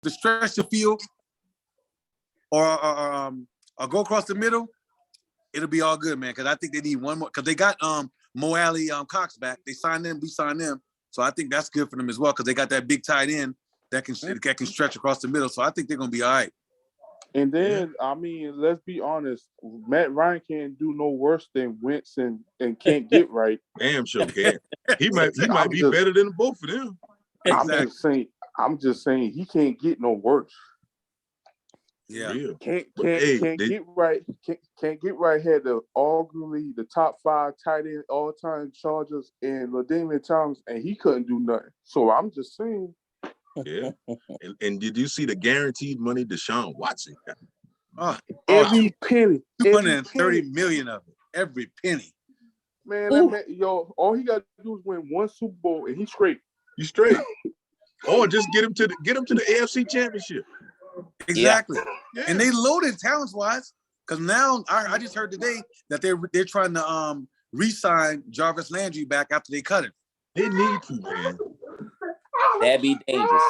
to stretch the field or go across the middle, it'll be all good, man. Because I think they need one more. Because they got Mo Alley, Cox back. They signed them. We signed them. So I think that's good for them as well. Because they got that big tight end that can stretch across the middle. So I think they're gonna be all right. And then, I mean, let's be honest. Matt Ryan can't do no worse than Wentz and can't get right. Damn sure can. He might be better than both of them. Exactly. I'm just saying he can't get no worse. Yeah. Can't get right. Can't get right. Had arguably the top 5 tight end all time Chargers and LaDainian Thomas, and he couldn't do nothing. So I'm just saying. Yeah. And did you see the guaranteed money Deshaun Watson got? Every penny. $230 million of it. Every penny. Man, all he got to do is win one Super Bowl and he's straight. You straight. Or just get him to the AFC Championship. Exactly. Yeah. And they loaded talents wise. Because now I just heard today that they're trying to re-sign Jarvis Landry back after they cut him. They need to, man. That'd be dangerous.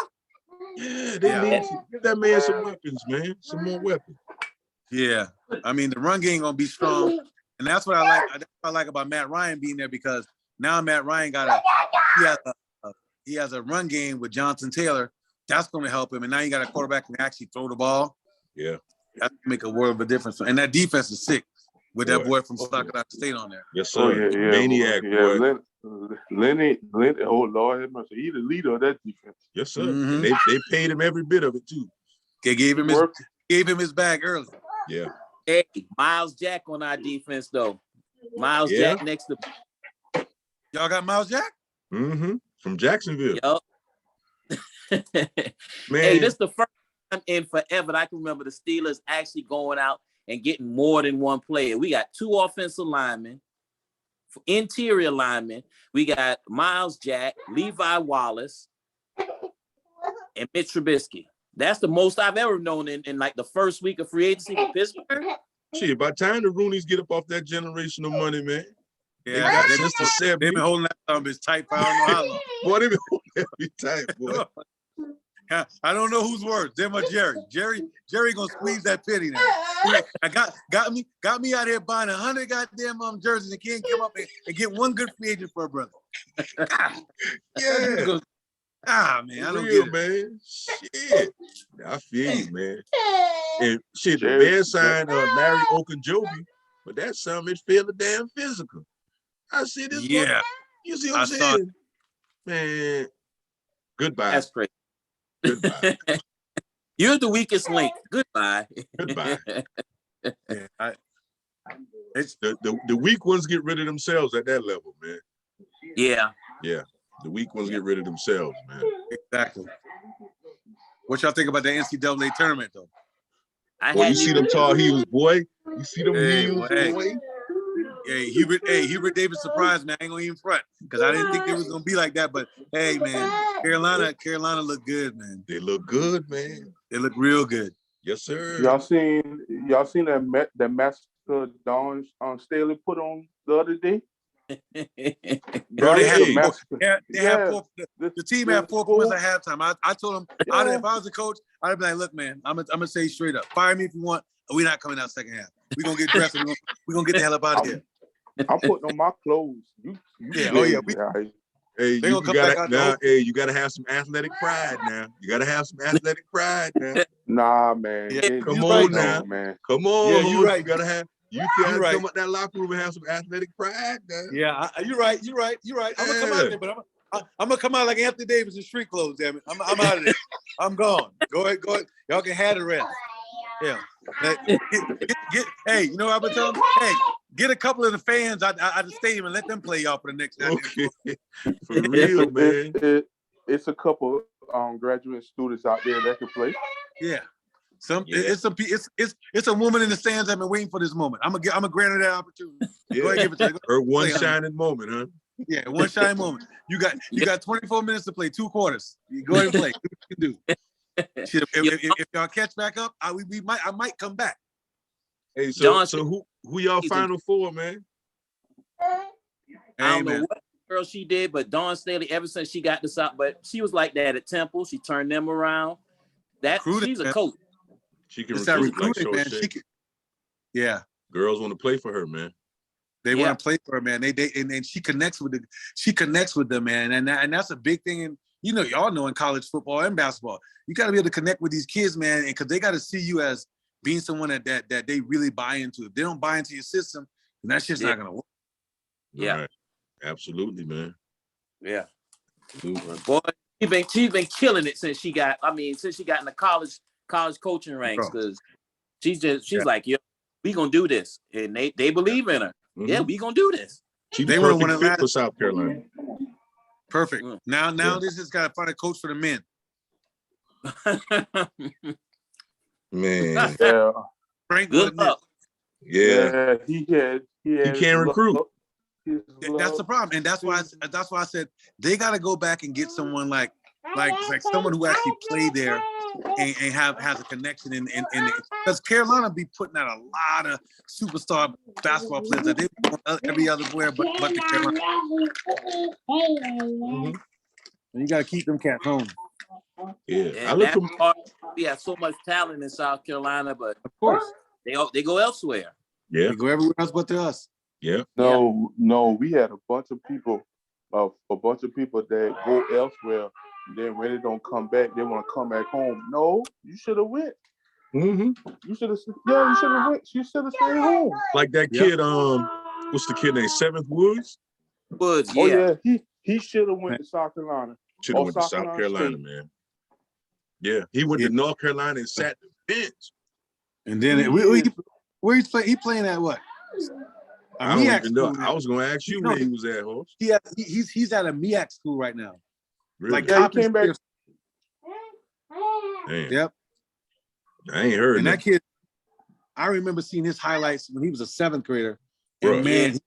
Yeah, they need to give that man some weapons, man. Some more weapons. Yeah. I mean, the run game gonna be strong. And that's what I like. That's what I like about Matt Ryan being there, because now Matt Ryan he has a run game with Jonathan Taylor. That's going to help him. And now you got a quarterback who can actually throw the ball. Yeah. That can make a world of a difference. And that defense is sick with that boy from Stockton State on there. Yes, sir. Maniac, boy. Lenny, oh Lord, he's the leader of that defense. Yes, sir. Mm-hmm. They paid him every bit of it too. They gave him his bag early. Yeah. Hey, Miles Jack on our defense though. Miles Jack next to. Y'all got Miles Jack? Mm-hmm. From Jacksonville. Yup. Man. Hey, this is the first time in forever that I can remember the Steelers actually going out and getting more than one player. We got 2 offensive linemen, interior linemen. We got Miles Jack, Levi Wallace, and Mitch Trubisky. That's the most I've ever known in like the first week of free agency for Pittsburgh. Shit, by the time the Rooneys get up off that generational money, man. Yeah, they've been holding that thumb tight for I don't know how long. Boy, they've been holding that tight, boy. I don't know who's worse, them or Jerry. Jerry gonna squeeze that penny now. I got me out here buying 100 goddamn jerseys and can't come up and get one good free agent for a brother. Yeah. Man, I don't get it, man. Shit, I feel you, man. And shit, the Bears signed Larry Ogunjobi, but that summit feel damn physical. I see this. Yeah, you see what I'm saying, man? Goodbye. That's crazy. Goodbye. You're the weakest link. Goodbye. Goodbye. Yeah, it's the weak ones get rid of themselves at that level, man. Yeah. Yeah. The weak ones get rid of themselves, man. Exactly. What y'all think about the NCAA tournament, though? You see them tall heels, boy. You see them heels, boy. Hey, Hubert Davis surprised me. I ain't gonna even front because I didn't think it was gonna be like that. But hey, man, Carolina look good, man. They look good, man. They look real good. Yes, sir. Y'all seen that massacre Dawn Staley put on the other day? Bro, they had the team had 4 points at halftime. I told them if I was the coach, I'd be like, look, man, I'm gonna say straight up, fire me if you want. We're not coming out second half. We're gonna get dressed and we're gonna get the hell up out of here. I'm putting on my clothes. Hey, you gotta have some athletic pride now. You gotta have some athletic pride now. Nah, man. Yeah, come on now, man. Come on. Yeah, you're right. You gotta have. You gotta come out that locker room and have some athletic pride now. Yeah, you're right. I'm gonna come out there, but I'm gonna come out like Anthony Davis in street clothes. Damn it, I'm out of there. I'm gone. Go ahead. Y'all can have the rest. Yeah. Hey, you know what I've been telling them? Hey, get a couple of the fans out the stadium and let them play y'all for the next time. Okay. For real, man. It's a couple graduate students out there that can play. Yeah. It's a woman in the stands that been waiting for this moment. I'm gonna grant her that opportunity. Yeah. Go ahead, give it to her. Her one shining moment, huh? Yeah, one shining moment. You got 24 minutes to play 2 quarters. You go ahead and play. Do what you can do. Shit, if y'all catch back up, I might come back. Hey, so who y'all final four, man? I don't know what girl she did, but Dawn Staley, ever since she got this out, but she was like that at Temple. She turned them around. Recruiting, she's a man. coach. She can It's that recruit like recruiting, man. Short. Yeah. Girls want to play for her, man. They want to play for her, man. And she connects with them, man. And that's a big thing. And y'all know in college football and basketball, you got to be able to connect with these kids, man, because they got to see you as being someone that they really buy into. If they don't buy into your system, then that shit's not gonna work. Yeah, right. Absolutely, man. Yeah, Absolutely. boy, she's been killing it since she got in the college coaching ranks, because she's like, yeah, we gonna do this, and they believe in her. Mm-hmm. Yeah, we gonna do this. She's the perfect fit for South Carolina. Perfect. Now this has got to find a coach for the men. Man. Yeah. Frank, good luck. Yeah. He can't recruit. That's the problem, and that's why I said they got to go back and get someone like someone who actually played there and has a connection in because Carolina be putting out a lot of superstar basketball players that they want every other player but the Carolina. Mm-hmm. And you got to keep them cats home. Yeah, we have so much talent in South Carolina, but of course they go elsewhere. Yeah, they go everywhere else but to us. Yeah. No, we had a bunch of people that go elsewhere. Then when they don't come back, they want to come back home. No, you should have went. Mm-hmm. You should have went. You should have stayed home. Like that kid, what's the kid named? Seventh Woods? Woods, yeah. Oh yeah, he should have went to South Carolina. Should have went to South Carolina, man. Yeah, he went to North Carolina and sat the bench. And then where he's playing? He playing at what? I don't even know. I was going to ask you where he was at, Horse. He's at a MEAC school right now. Really? Like he came back. Damn. Yep. I ain't heard. And that kid, I remember seeing his highlights when he was a 7th grader. And man,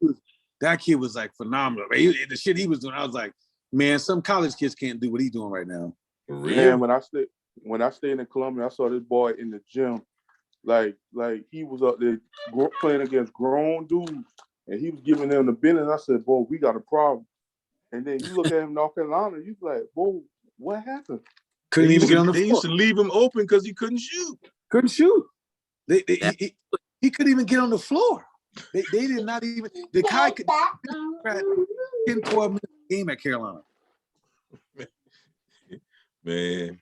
that kid was like phenomenal. The shit he was doing, I was like, man, some college kids can't do what he's doing right now. For real? Man, when I stayed in Columbia, I saw this boy in the gym. Like he was up there playing against grown dudes, and he was giving them the business. I said, boy, we got a problem. And then you look at him in North Carolina, you like, whoa, what happened? Couldn't even get on the floor. They used to leave him open because he couldn't shoot. He couldn't even get on the floor. They did not even. The guy could 10, 12 minutes game at Carolina. Man,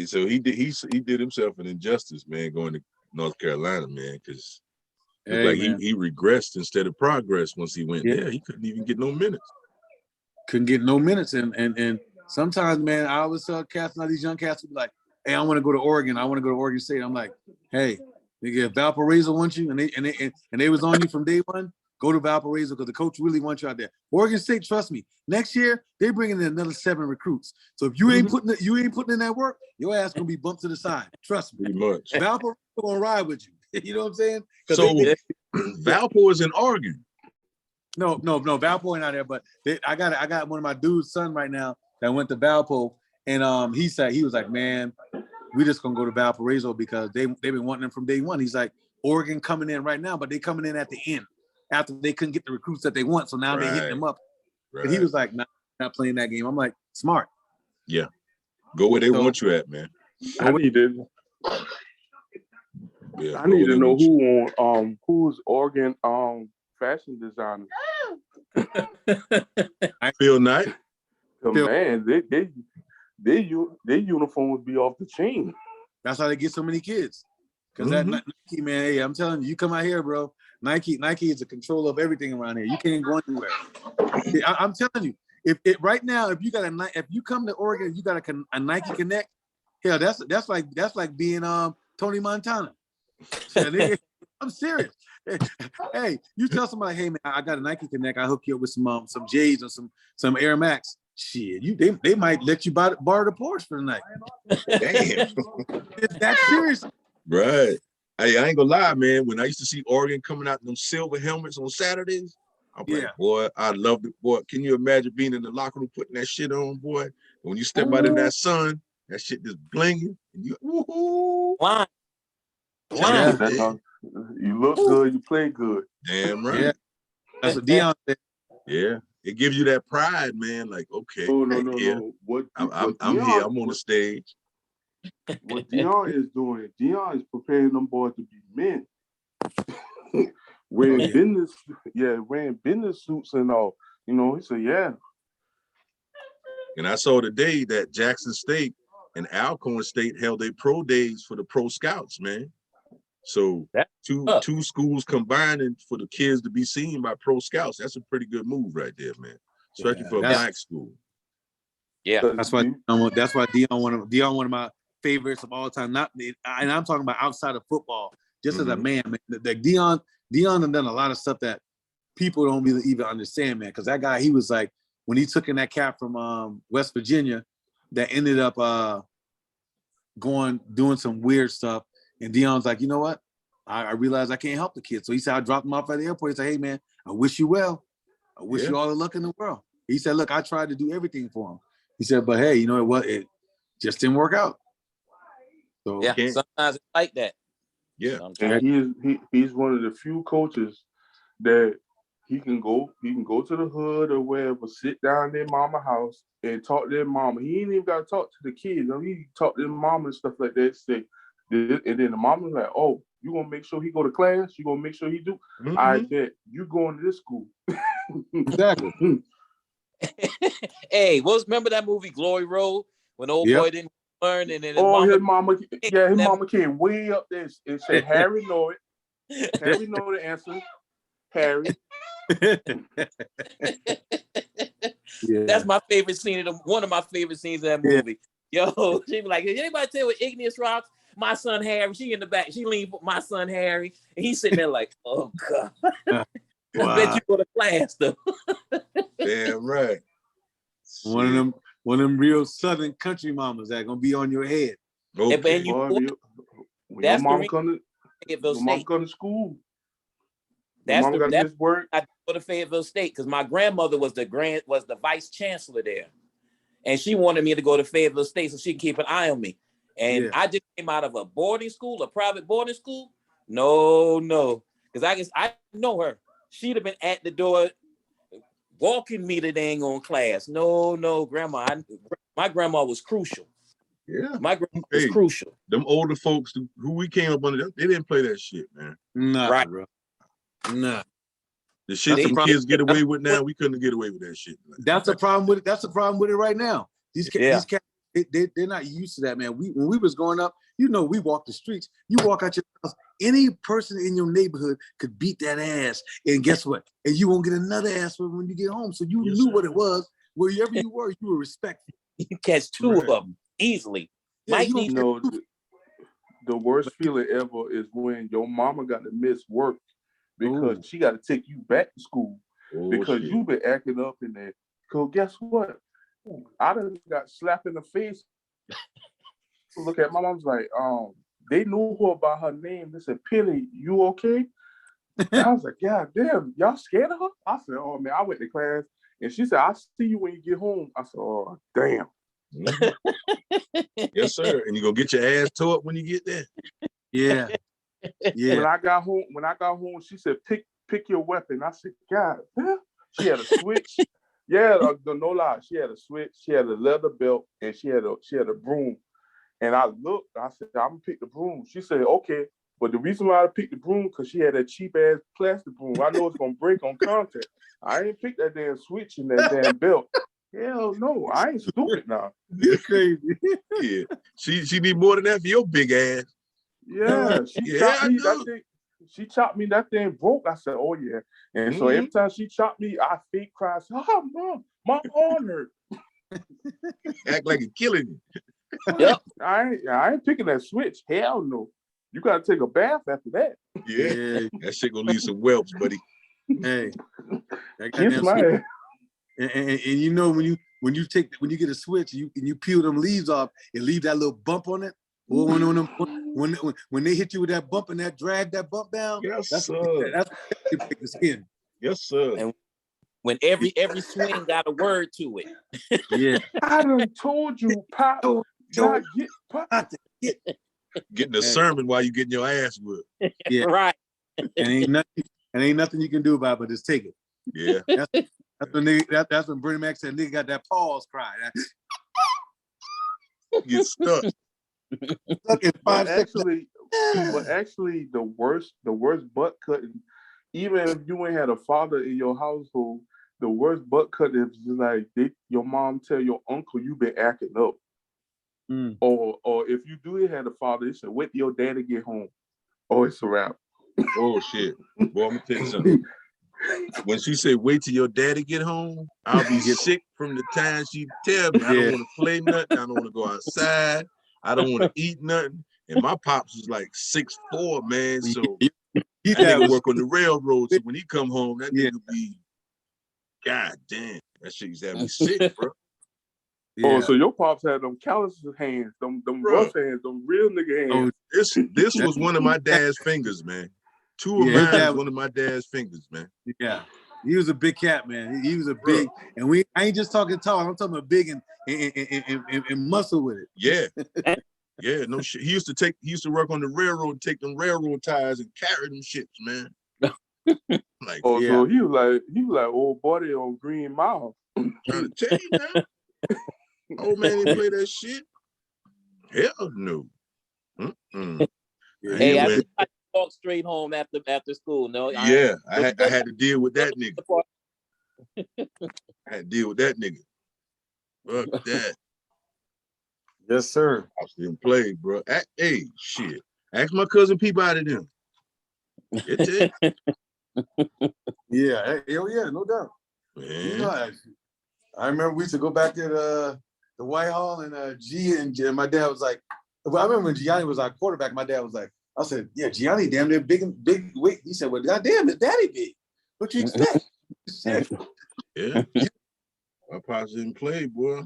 so he did himself an injustice, man, going to North Carolina, man, because he regressed instead of progress once he went there. He couldn't even get no minutes. Couldn't get no minutes, and sometimes, man, I always tell cats, now these young cats would be like, "Hey, I want to go to Oregon. I want to go to Oregon State." I'm like, "Hey, nigga, if Valparaiso wants you, and they was on you from day one, go to Valparaiso because the coach really wants you out there. Oregon State, trust me, next year they bringing in another 7 recruits. So if you ain't putting in that work, your ass gonna be bumped to the side. Trust me. Pretty much. Valparaiso gonna ride with you. You know what I'm saying? So Valpo is in Oregon. No, Valpo ain't out there. But I got one of my dude's son right now that went to Valpo, and he was like, man, we just gonna go to Valparaiso because they've been wanting them from day one. He's like, Oregon coming in right now, but they coming in at the end after they couldn't get the recruits that they want. So now they hitting them up. Right. And he was like, not playing that game. I'm like, smart. Yeah. Go where they want you at, man. I need to know who's Oregon fashion designer. Phil Knight. Man, their uniforms be off the chain. That's how they get so many kids. Because that Nike, man, hey, I'm telling you come out here, bro. Nike is the control of everything around here. You can't go anywhere. I'm telling you, if right now, if you come to Oregon, and you got a Nike Connect. Hell, that's like being Tony Montana. I'm serious. Hey, you tell somebody, hey man, I got a Nike Connect. I hook you up with some J's or some Air Max. Shit, they might let you borrow the Porsche for the night. Damn, it's that serious. Right. Hey, I ain't gonna lie, man. When I used to see Oregon coming out in them silver helmets on Saturdays, I'm like, boy, I loved it, boy. Can you imagine being in the locker room putting that shit on, boy? When you step out in that sun, that shit just blinging, and you woohoo. Yeah. You look good, you play good. Damn right. Yeah. That's what Deion said. Yeah. It gives you that pride, man. Like, okay, no. I'm here. I'm on the stage. what Dion is doing, Dion is preparing them boys to be men. Wearing business suits and all. You know, he said, yeah. And I saw today that Jackson State and Alcorn State held their pro days for the pro scouts, man. So two schools combining for the kids to be seen by pro scouts. That's a pretty good move right there, man. Especially for a black school. Yeah, that's why Dion one of my favorites of all time. And I'm talking about outside of football. Just as a man, Dion has done a lot of stuff that people don't really even understand, man. Because that guy, he was like, when he took in that cat from West Virginia, that ended up doing some weird stuff. And Dion's like, you know what? I realized I can't help the kid. So he said, I dropped him off at the airport. He said, hey, man, I wish you well. I wish you all the luck in the world. He said, look, I tried to do everything for him. He said, but hey, you know what? It just didn't work out. So sometimes it's like that. Yeah. And he's one of the few coaches that he can go to the hood or wherever, sit down in their mama house and talk to their mama. He ain't even got to talk to the kids. You know, he talk to their mama and stuff like that. Say, and then the mama's like, oh, you gonna make sure he go to class? You gonna make sure he do? I bet you going to this school. Exactly. Hey, remember that movie Glory Road when old boy didn't learn and then his mama came way up there and said, Harry know it. Harry know the answer. Harry. That's my favorite scene one of my favorite scenes of that movie. Yo, she be like, anybody tell what igneous rocks? My son Harry. She in the back. She leaned for my son Harry. And he's sitting there like, oh God. I bet you go to class though. Damn right. One of them real southern country mamas that gonna be on your head. Okay. And when your mom come to school. That's the work. I go to Fayetteville State because my grandmother was the vice chancellor there, and she wanted me to go to Fayetteville State so she can keep an eye on me. And I just came out of a private boarding school. No, because I know her. She'd have been at the door walking me to dang on class. No, grandma. My grandma was crucial. Yeah, my grandma was crucial. Them older folks who we came up under, they didn't play that shit, man. Nah, right, bro. Nah. The shit some kids get away with now, we couldn't get away with that shit. That's the problem with it. That's the problem with it right now. These cats, they're not used to that, man. When we was growing up, you know, we walked the streets. You walk out your house, any person in your neighborhood could beat that ass, and guess what? And you won't get another ass when you get home. So you knew what it was. Wherever you were respectful. You catch two of them easily. Yeah, the worst feeling ever is when your mama got to miss work because she got to take you back to school because you've been acting up in there. Because guess what? I done got slapped in the face. Look at my mom's like, they knew her by her name. They said, Penny, you okay? And I was like, yeah, damn, y'all scared of her? I said, oh man, I went to class. And she said, I'll see you when you get home. I said, oh, damn. Yes, sir. And you gonna get your ass tore up when you get there. Yeah. When I got home, she said, pick your weapon. I said, God, she had a switch. No lie. She had a switch, she had a leather belt, and she had a broom. And I looked, I said, I'm gonna pick the broom. She said, okay. But the reason why I picked the broom, because she had that cheap ass plastic broom. I know it's gonna break on contact. I ain't picked that damn switch and that damn belt. Hell no, I ain't stupid now. You're crazy. Yeah. She need more than that for your big ass. Yeah, she chopped me, that thing broke. I said, oh yeah. And so every time she chopped me, I fake cry. I said, oh mom, my arm hurt. Act like it's killing you. Yep. I ain't picking that switch. Hell no. You gotta take a bath after that. Yeah. That shit gonna leave some whelps, buddy. Hey. Kiss my ass. And you know when you get a switch and you peel them leaves off and leave that little bump on it. Or when they hit you with that bump and that drag that bump down, yes, that's sir. That's what they pick the skin. Yes, sir. And when every swing got a word to it. Yeah. I done told you, Pop. Getting a sermon while you getting your ass whipped. Yeah. Right. And ain't nothing you can do about it but just take it. Yeah. That's when Bernie Mac said nigga got that pause cry. Get stuck. Look at But 5 seconds. actually, the worst butt cutting, even if you ain't had a father in your household, the worst butt cut is like your mom tell your uncle you been acting up. Mm. Or if you do have a father, they say, wait till your daddy get home. Oh, it's a wrap. Oh shit. Boy, I'm gonna tell you something. When she say wait till your daddy get home, I'll be sick from the time she tell me I don't want to play nothing, I don't want to go outside, I don't want to eat nothing. And my pops was like 6'4", man. So that nigga work on the railroad. So when he come home, that nigga be, God damn, that shit used to have me sick, bro. Yeah. Oh, so your pops had them callous hands, them rough hands, them real nigga hands. Oh, this was one of my dad's fingers, man. Two of mine was one of my dad's fingers, man. Yeah. He was a big cat, man. He was a big, and I ain't just talking tall. I'm talking about big and muscle with it. Yeah. Yeah, no shit. He used to work on the railroad, take them railroad ties and carry them shits, man. Like, so he was like old buddy on Green Mile. Trying to tell you now. Old man didn't play that shit. Hell no. Hey, I just walk straight home after school. No, yeah, I had to deal with that nigga. I had to deal with that nigga. Fuck that. Yes, sir. I didn't play, bro. Hey, shit. Ask my cousin Peabody them. Yeah, no doubt. Man. You know, I remember we used to go back to the Whitehall and G and my dad was like, I remember when Gianni was our quarterback, my dad was like, I said, yeah, Gianni damn near big weight. He said, well, goddamn, his daddy big. What you expect? Yeah. My pops didn't play, boy.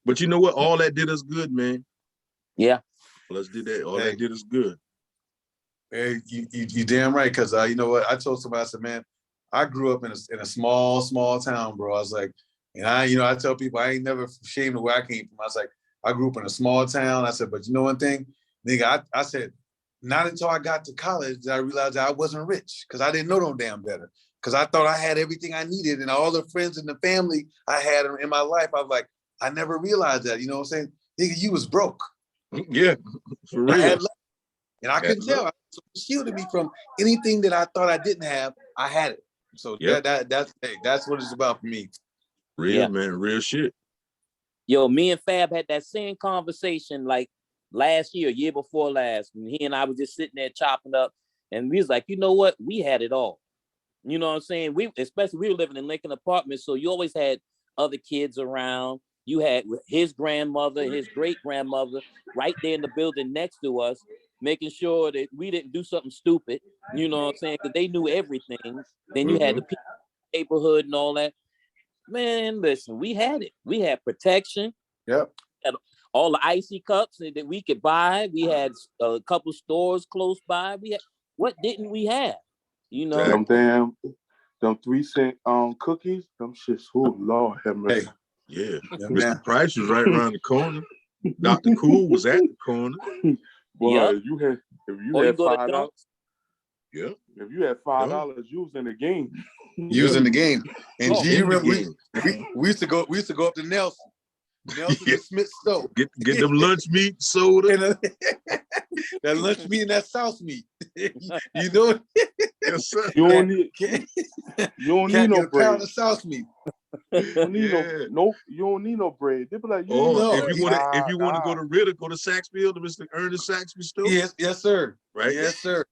But you know what? All that did us good, man. Yeah. Let's do that. All that did us good. Hey, you damn right. Cause you know what? I told somebody, I said, man, I grew up in a small town, bro. I was like, and I tell people I ain't never ashamed of where I came from. I was like, I grew up in a small town. I said, but you know one thing, nigga, I said, not until I got to college did I realize that I wasn't rich, because I didn't know no damn better. Because I thought I had everything I needed, and all the friends and the family I had in my life. I was like, I never realized that. You know what I'm saying? Nigga, you was broke. Yeah, for real. I had luck, and I couldn't tell. So it shielded me from anything that I thought I didn't have. I had it. So that's what it's about for me. Real, man, real shit. Yo, me and Fab had that same conversation like last year before last, when he and I was just sitting there chopping up, and we was like, you know what? We had it all. You know what I'm saying? We were living in Lincoln Apartments, so you always had other kids around. You had his grandmother, his great grandmother right there in the building next to us, making sure that we didn't do something stupid. You know what I'm saying? Because they knew everything. Then you had the neighborhood and all that. Man, listen, we had it. We had protection. Yep. Had all the icy cups that we could buy. We had a couple stores close by. What didn't we have? You know, them 3-cent cookies. Them shits. Oh Lord, have mercy. Yeah, Mr. Price was right around the corner. Dr. Cool was at the corner. Boy, if you had $5. Yeah. If you had $5, you was in the game. You was in the game. And G, you remember we used to go up to Nelson and Smith store. Get them lunch meat, soda. That lunch meat and that sauce meat. You know it? Yes, sir. You don't need no bread. Pound of sauce meat. You don't need you don't need no bread. They be like, if you want to go to Ritter, go to Saxville, to Mr. Ernest Saxby store. Yes, sir. Right. Yes, sir.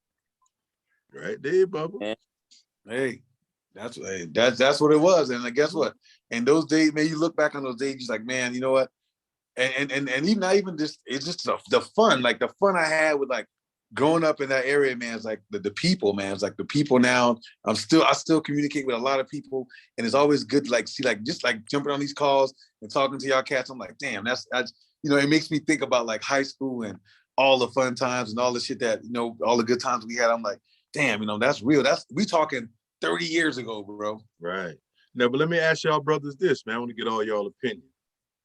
Right there, Bubba. Hey, that's what it was. And guess what? And those days, man, you look back on those days, you're like, man, you know what? And even not even just, it's just the fun, like the fun I had with like growing up in that area, man. It's like the people, man. It's like the people now. I still communicate with a lot of people, and it's always good to like see like just like jumping on these calls and talking to y'all cats. I'm like, damn, it makes me think about like high school and all the fun times and all the shit that, all the good times we had. I'm like, damn, that's real. We talking 30 years ago, bro. Right. Now, but let me ask y'all brothers this, man. I want to get all y'all opinion.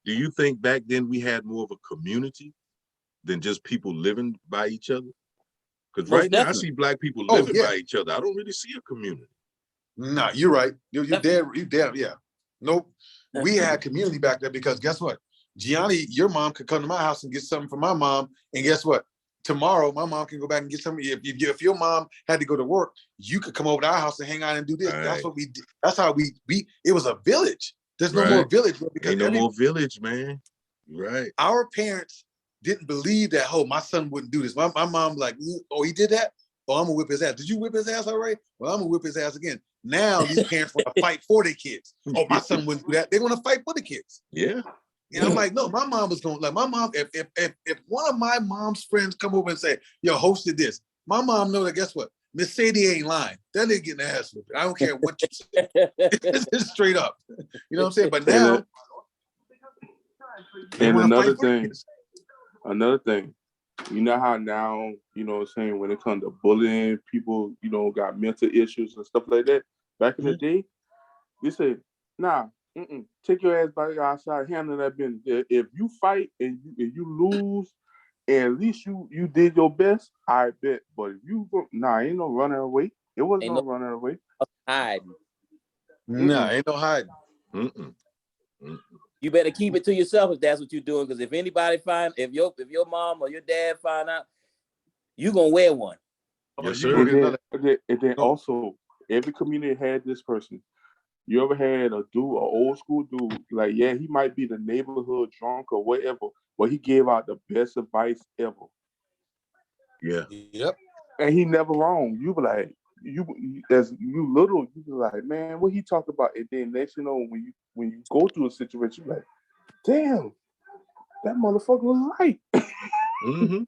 Do you think back then we had more of a community than just people living by each other? Because right now I see black people living by each other. I don't really see a community. Nah, you're right. You're dead. Yeah. Nope. We had community back there because guess what? Gianni, your mom could come to my house and get something from my mom, and guess what? Tomorrow, my mom can go back and get something. If your mom had to go to work, you could come over to our house and hang out and do this. That's Right. what we did. That's how we. It was a village. There's no more Right. village because Ain't no more village, man. Right. our parents didn't believe that. Oh, my son wouldn't do this. My mom like, oh, he did that. Oh, I'm gonna whip his ass. Did you whip his ass already? Well, I'm gonna whip his ass again. Now these parents want to fight for their kids. Oh, my son wouldn't do that. They want to fight for the kids. Yeah. And I'm like, no, my mom was going, like, my mom, if one of my mom's friends come over and say, yo, hosted this, my mom know that, guess what? Miss Sadie ain't lying. That ain't getting the ass whipped. I don't care what you say. It's straight up. You know what I'm saying? But now, they And wanna fight for another thing, you know how now, you know what I'm saying, when it comes to bullying, people, you know, got mental issues and stuff like that. Back in the day, they said, nah, take your ass back outside, handle that business. If you fight and you lose, and at least you did your best, I bet. But if you go, ain't no running away. It wasn't no running away. Hiding. No, ain't no hiding. Mm-mm. You better keep it to yourself if that's what you're doing. Because if anybody if your mom or your dad find out, you gonna wear one. Yes, you sir. gonna get another. And then also, every community had this person. You ever had an old school dude, like, yeah, he might be the neighborhood drunk or whatever, but he gave out the best advice ever. Yeah. Yep. And he never wrong. You be like, as you little, you be like, man, what he talk about? And then next you know, when you go through a situation, you're like, damn, that motherfucker was right. Mm-hmm.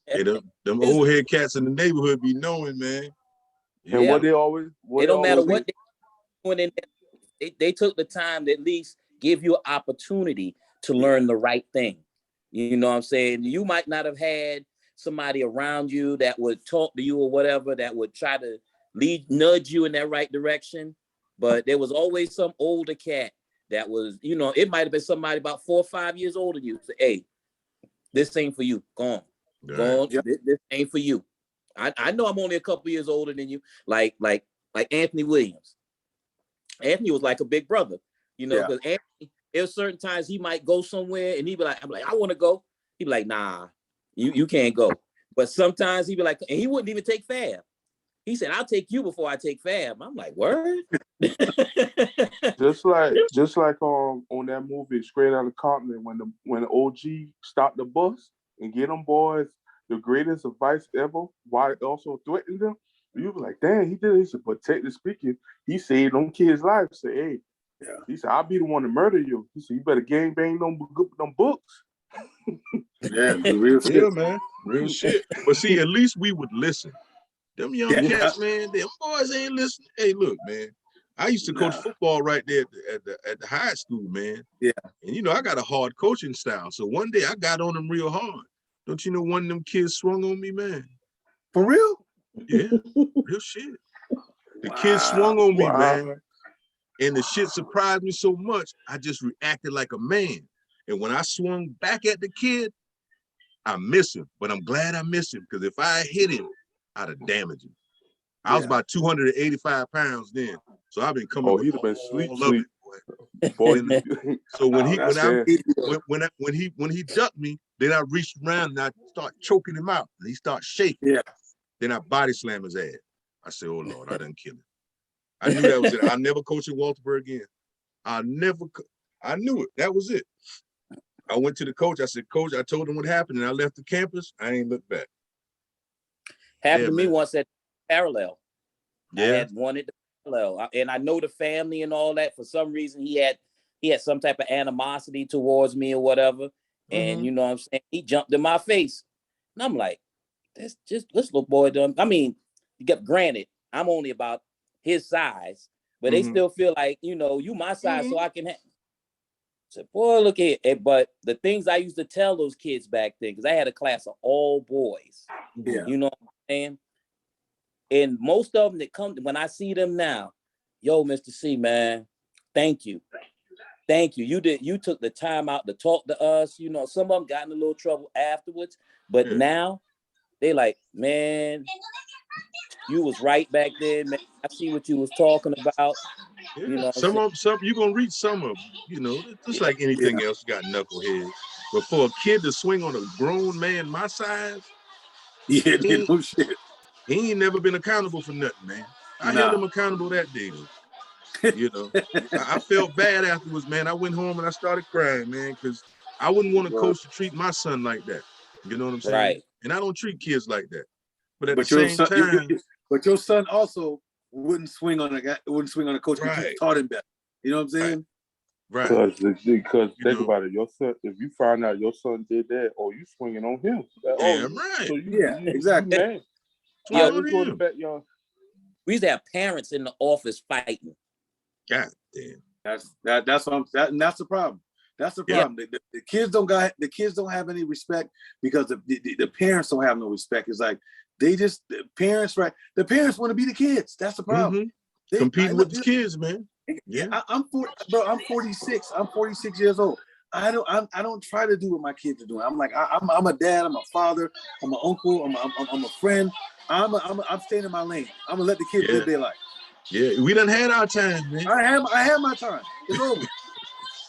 Hey, them old head cats in the neighborhood be knowing, man. And what they always, it don't matter what they doing in there, they took the time to at least give you an opportunity to learn the right thing. You know what I'm saying? You might not have had somebody around you that would talk to you or whatever, that would try to nudge you in that right direction. But there was always some older cat that was, you know, it might have been somebody about 4 or 5 years older than you. Say, hey, this ain't for you. Go on. Right. Go on. Yep. This ain't for you. I know I'm only a couple years older than you. Like Anthony Williams. Anthony was like a big brother, you know, because Anthony, there were certain times he might go somewhere and he'd be like, I'm like, I want to go. He'd be like, nah, you can't go. But sometimes he'd be like, and he wouldn't even take Fab. He said, I'll take you before I take Fab. I'm like, word? just like on that movie Straight Outta Compton, when the OG stopped the bus and get them boys the greatest advice ever, while it also threatened them. You be like, damn, he did it. He said, protect the speaking. He saved them kids' lives. Say, hey, he said, I'll be the one to murder you. He said, you better gangbang them books. Yeah, real shit. Yeah, man. Real shit. But see, at least we would listen. Them young cats, man, them boys ain't listening. Hey, look, man. I used to coach football right there at the high school, man. Yeah. And, you know, I got a hard coaching style. So one day I got on them real hard. Don't you know one of them kids swung on me, man? For real? Yeah, real shit. The kid swung on me, man. And the shit surprised me so much, I just reacted like a man. And when I swung back at the kid, I miss him. But I'm glad I missed him, because if I hit him, I'd have damaged him. I was about 285 pounds then. So I've been coming with he'd have been sleep. So when he ducked me, then I reached around and I start choking him out. And he started shaking. Yeah. Then I body slammed his ass. I said, oh Lord, I done killed him. I knew that was it. I'll never coach in Walterboro again. I knew it. That was it. I went to the coach. I said, Coach, I told him what happened and I left the campus. I ain't looked back. Happened to me once at Parallel. Yeah. I had wanted the Parallel. And I know the family and all that. For some reason, he had some type of animosity towards me or whatever. And you know what I'm saying? He jumped in my face. And I'm like, this little boy done. I mean, granted, I'm only about his size, but they still feel like, you know, you my size, so I can have. So, boy, look at it. But the things I used to tell those kids back then, because I had a class of all boys. Yeah. You know what I'm saying? And most of them that come, when I see them now, yo, Mr. C, man, thank you. Thank you. You took the time out to talk to us. You know, some of them got in a little trouble afterwards, but now they like, man, you was right back then, man. I see what you was talking about. Yeah. You know what I'm Some saying? of some you gonna reach some of them, you know, just like anything else, you got knuckleheads. But for a kid to swing on a grown man my size, Yeah, he ain't, no shit. he ain't never been accountable for nothing, man. I held Nah. him accountable that day though. You know, I felt bad afterwards, man. I went home and I started crying, man, because I wouldn't want a Well, coach to treat my son like that. You know what I'm saying? Right. And I don't treat kids like that. But at the But your same son, time, but your son also wouldn't swing on a guy, wouldn't swing on a coach because you right, taught him better. You know what I'm saying? right. because You think know, about it, your son. If you find out your son did that, or you swinging on him, like, damn right. so Yeah, you exactly. mad? Swing Yeah. All right, on let's go to the him. backyard. We used to have parents in the office fighting. God damn. That's what and that's the problem. That's the Yeah. problem. The kids don't have any respect because the parents don't have no respect. It's like the parents want to be the kids. That's the problem. Mm-hmm. Competing with the kids, man. Yeah. I'm 46. I'm 46 years old. I don't try to do what my kids are doing. I'm like I'm a dad. I'm a father. I'm an uncle. I'm a friend. I'm staying in my lane. I'm gonna let the kids live their life. Yeah, we done had our time, man. I have my time. It's over.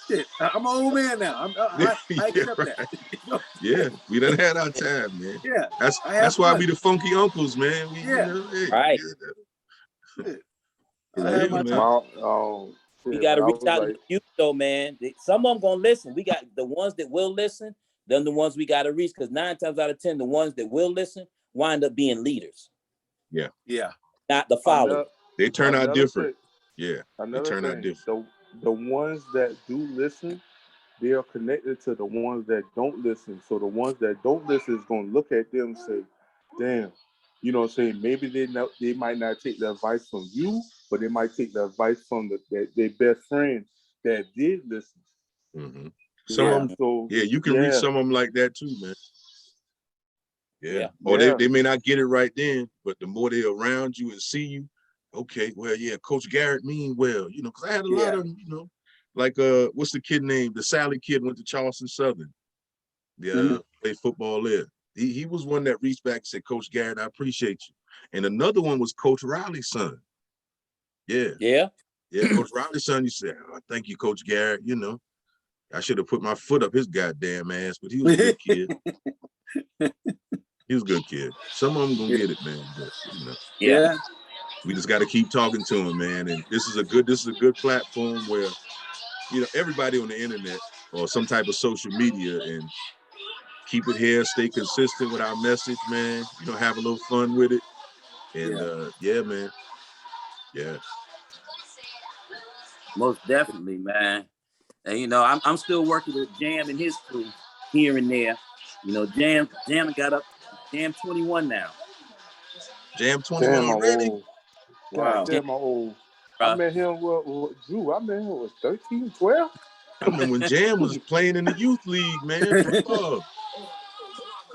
Shit, I'm an old man now. I accept right. that. Yeah, we done had our time, man. Yeah, I have That's why fun. we the funky uncles, man. We, Yeah. you know, hey, Right. Shit, yeah, I have yeah, my man. time. We Shit, got to when I reach was out to like, the youth, though, man. Some of them gonna listen. We got the ones that will listen, then the ones we got to reach. Because 9 times out of 10, the ones that will listen wind up being leaders, Yeah. not the followers. They turn out another different. thing, Yeah, they another turn out thing, different. the ones that do listen, they are connected to the ones that don't listen. So the ones that don't listen is going to look at them and say, damn, you know what I'm saying? Maybe they might not take the advice from you, but they might take the advice from their best friend that did listen. Mm-hmm. You Some know? of them, So, yeah, you can reach some of them like that too, man. Yeah. Or Yeah. they may not get it right then, but the more they're around you and see you, okay, well, yeah, Coach Garrett mean well, you know, because I had a lot of them, you know, like what's the kid name? The Sally kid went to Charleston Southern. Yeah, played football there. He was one that reached back and said, Coach Garrett, I appreciate you. And another one was Coach Riley's son. Yeah, Coach Riley's son, you said, oh, thank you, Coach Garrett. You know, I should have put my foot up his goddamn ass, but he was a good kid. He was a good kid. Some of them gonna get it, man. But you know, Yeah. we just got to keep talking to him, man. And this is a good platform where, you know, everybody on the internet or some type of social media, and keep it here, stay consistent with our message, man. You know, have a little fun with it. And yeah, man. Yeah. Most definitely, man. And you know, I'm still working with Jam and his crew here and there. You know, Jam got up Jam 21 now. Jam 21 damn, my already? old. Wow. God damn, my old. I Bruh. met him with Drew. I met him with 13, 12. I remember when Jam was playing in the youth league, man.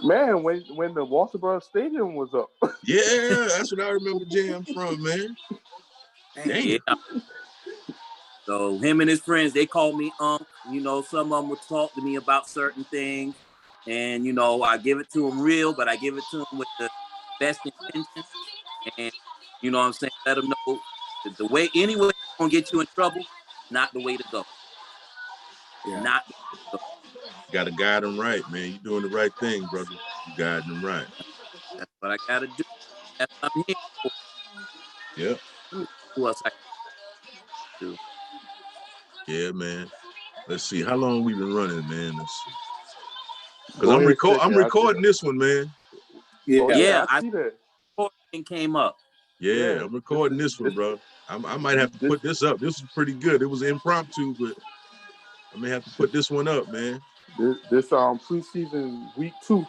Man, when the Walterboro Stadium was up. Yeah, that's what I remember Jam from, man. Damn. Yeah. So him and his friends, they called me Unc. You know, some of them would talk to me about certain things. And, you know, I give it to them real, but I give it to them with the best intention. And, you know what I'm saying? Let them know that the way, any way gonna get you in trouble, not the way to go. Yeah. Not the way to go. Got to guide them right, man. You're doing the right thing, brother. You guiding them right. That's what I gotta do. That's what I'm here for. Yeah. Who else I do? Yeah, man. Let's see. How long we been running, man? Let's see. Because Go I'm ahead, recording this one, man. Oh, Yeah, I see that. I came up. Yeah, I'm recording this one, bro. I might have to put this up. This is pretty good. It was impromptu, but I may have to put this one up, man. This preseason week 2.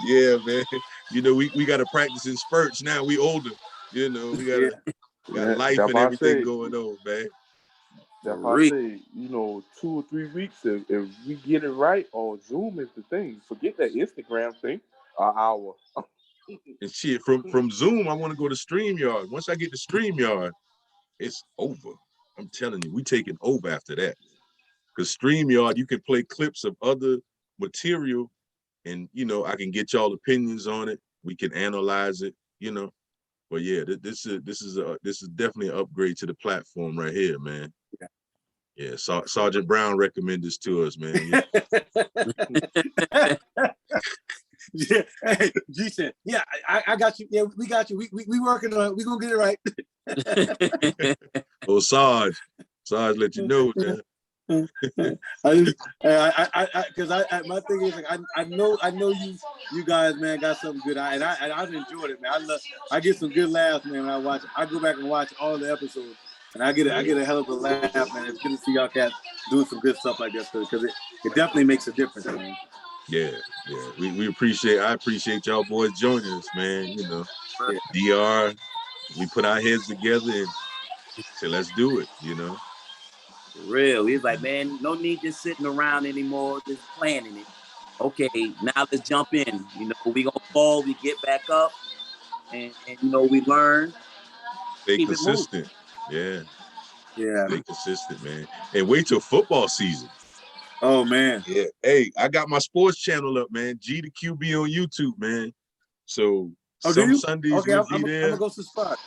Yeah, man. You know, we got to practice in spurts now. We older. You know, we got life and everything going on, man. That's why I say, you know, 2 or 3 weeks, if we get it right, or Zoom is the thing. Forget that Instagram thing. An hour. And shit, from Zoom, I want to go to StreamYard. Once I get to StreamYard, it's over. I'm telling you, we taking over after that. Because StreamYard, you can play clips of other material, and you know, I can get y'all opinions on it. We can analyze it, you know. But yeah, this is definitely an upgrade to the platform right here, man. Yeah, Sergeant Brown recommended this to us, man. Yeah. Hey, G said, yeah, I got you. Yeah, we got you. We working on it. We gonna get it right. Oh, Sarge let you know, man. My thing is like I know you guys, man, got something good. I've enjoyed it, man. I get some good laughs, man, when I watch it. I go back and watch all the episodes and I get a hell of a laugh, man. It's good to see y'all cats doing some good stuff like that because it definitely makes a difference, man. Yeah. I appreciate y'all boys joining us, man. You know, Yeah. DR, we put our heads together and say, let's do it, you know. Real. He's like, man, no need just sitting around anymore, just planning it. Okay, now let's jump in. You know, we gonna fall, we get back up, and you know, we learn. Stay consistent. Yeah. Yeah. Stay consistent, man. And wait till football season. Oh man. Yeah. Hey, I got my sports channel up, man. G to QB on YouTube, man. So some Sundays okay, we'll I'm be there. gonna go to the spot.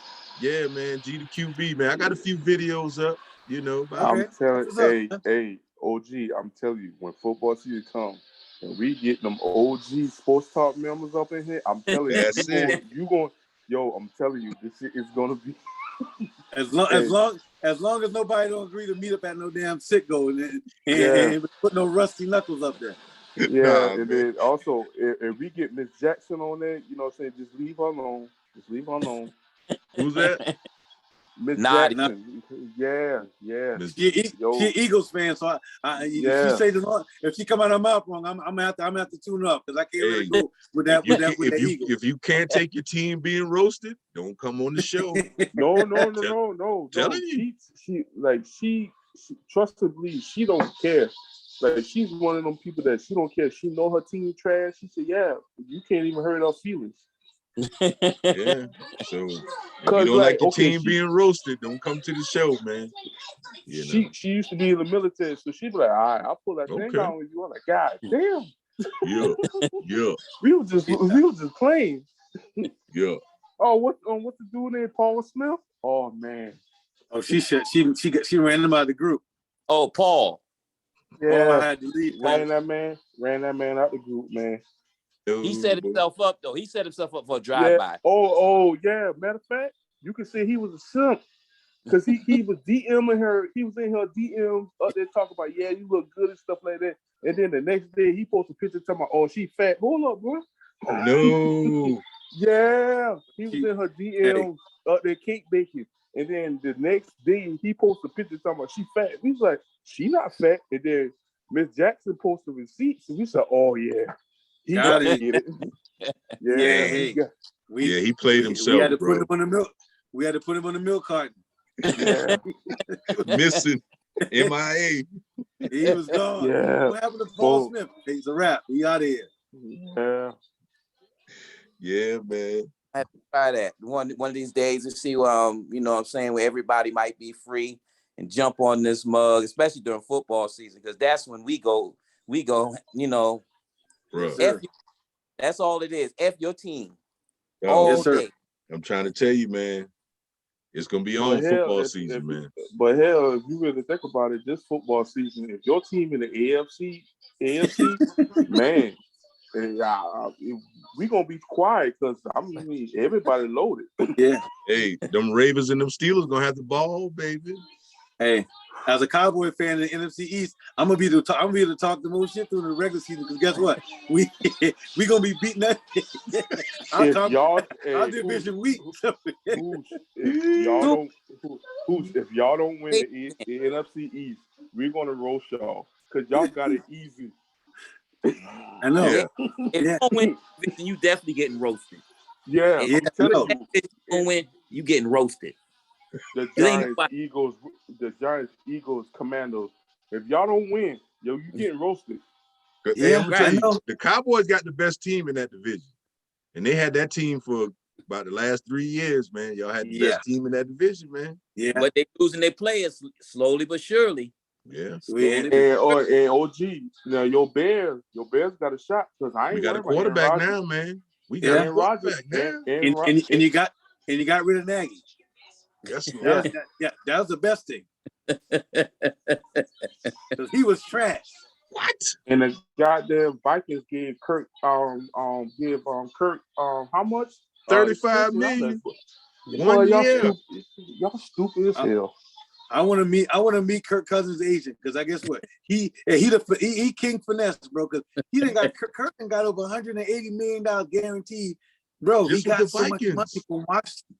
Yeah, man. G to QB, man. I got a few videos up, you know. I'm telling, hey, OG, I'm telling you, when football season comes and we get them OG sports talk members up in here, I'm telling you, you going, yo, I'm telling you, this shit is gonna be. As long as nobody don't agree to meet up at no damn sicko and put no rusty knuckles up there. Yeah, and then also if we get Miss Jackson on there, you know what I'm saying, just leave her alone. Just leave her alone. Who's that? Miss Jackson. Yeah. She Eagles fan, so if she come out her mouth wrong, I'm gonna have to tune up because I can't really go with that Eagles. If you can't take your team being roasted, don't come on the show. No. Telling you. She trust and believe, she don't care. Like she's one of them people that she don't care. She know her team trash. She said, yeah, you can't even hurt her feelings. Yeah. So if you don't like your team being roasted, don't come to the show, man. You know? She used to be in the military, so she'd be like, all right, I'll pull that thing out with you. I'm like, God damn. Yeah. We was just playing. Yeah. Oh, what's the dude named Paul Smith? Oh man. Oh, she ran him out of the group. Oh, Paul. Yeah. Paul had to leave. Ran that man out the group, man. He set himself up though. He set himself up for a drive-by. Oh yeah. Matter of fact, you can see he was a simp because he was DMing her. He was in her DMs up there talking about, yeah, you look good and stuff like that. And then the next day he posted a picture talking about, oh, she fat. Hold up, bro. No. Yeah, he was in her DMs up there cake baking. And then the next day he posted a picture talking about she fat. We was like, she not fat. And then Miss Jackson posted receipts, and we said, oh yeah. He got to get it. He played himself. We had to put him on the milk. We had to put him on the milk carton. Yeah. Missing. MIA. He was gone. Yeah. What happened to Paul Smith? He's a wrap. He out of here. Yeah. Yeah, man. I have to try that one of these days to see you know what I'm saying, where everybody might be free and jump on this mug, especially during football season, because that's when we go, you know. That's all it is. F your team. All day. I'm trying to tell you, man. It's gonna be on football season, man. But hell, if you really think about it, this football season, if your team in the AFC, man, we gonna be quiet because I mean everybody loaded. Yeah. Hey, them Ravens and them Steelers gonna have the ball, baby. Hey, as a Cowboy fan in the NFC East, I'm gonna be able to talk the most shit through the regular season because guess what? We gonna be beating that. Our division weak. If y'all don't win the NFC East, we're gonna roast y'all because y'all got it easy. I know. Yeah. If you don't win, then you definitely getting roasted. Yeah, if you don't win, you getting roasted. The Giants, Eagles, Commandos. If y'all don't win, you getting roasted. Yeah, the Cowboys got the best team in that division, and they had that team for about the last 3 years, man. Y'all had the best team in that division, man. Yeah, but they losing their players slowly but surely. Yeah. And OG, now your Bears got a shot because we got a quarterback now, man. We got a quarterback now. And and you got rid of Nagy. That's Yeah. That was the best thing. 'Cause he was trash. what? And the goddamn Vikings gave Kirk how much? 35 extension. I million. said, 1 y'all year. stupid. Y'all stupid as hell. I want to meet Kirk Cousins' agent because I guess what he king finesse, bro. Because he didn't got Kirk done got over $180 million guaranteed, bro. Just he with got the so much money Vikings. from Washington.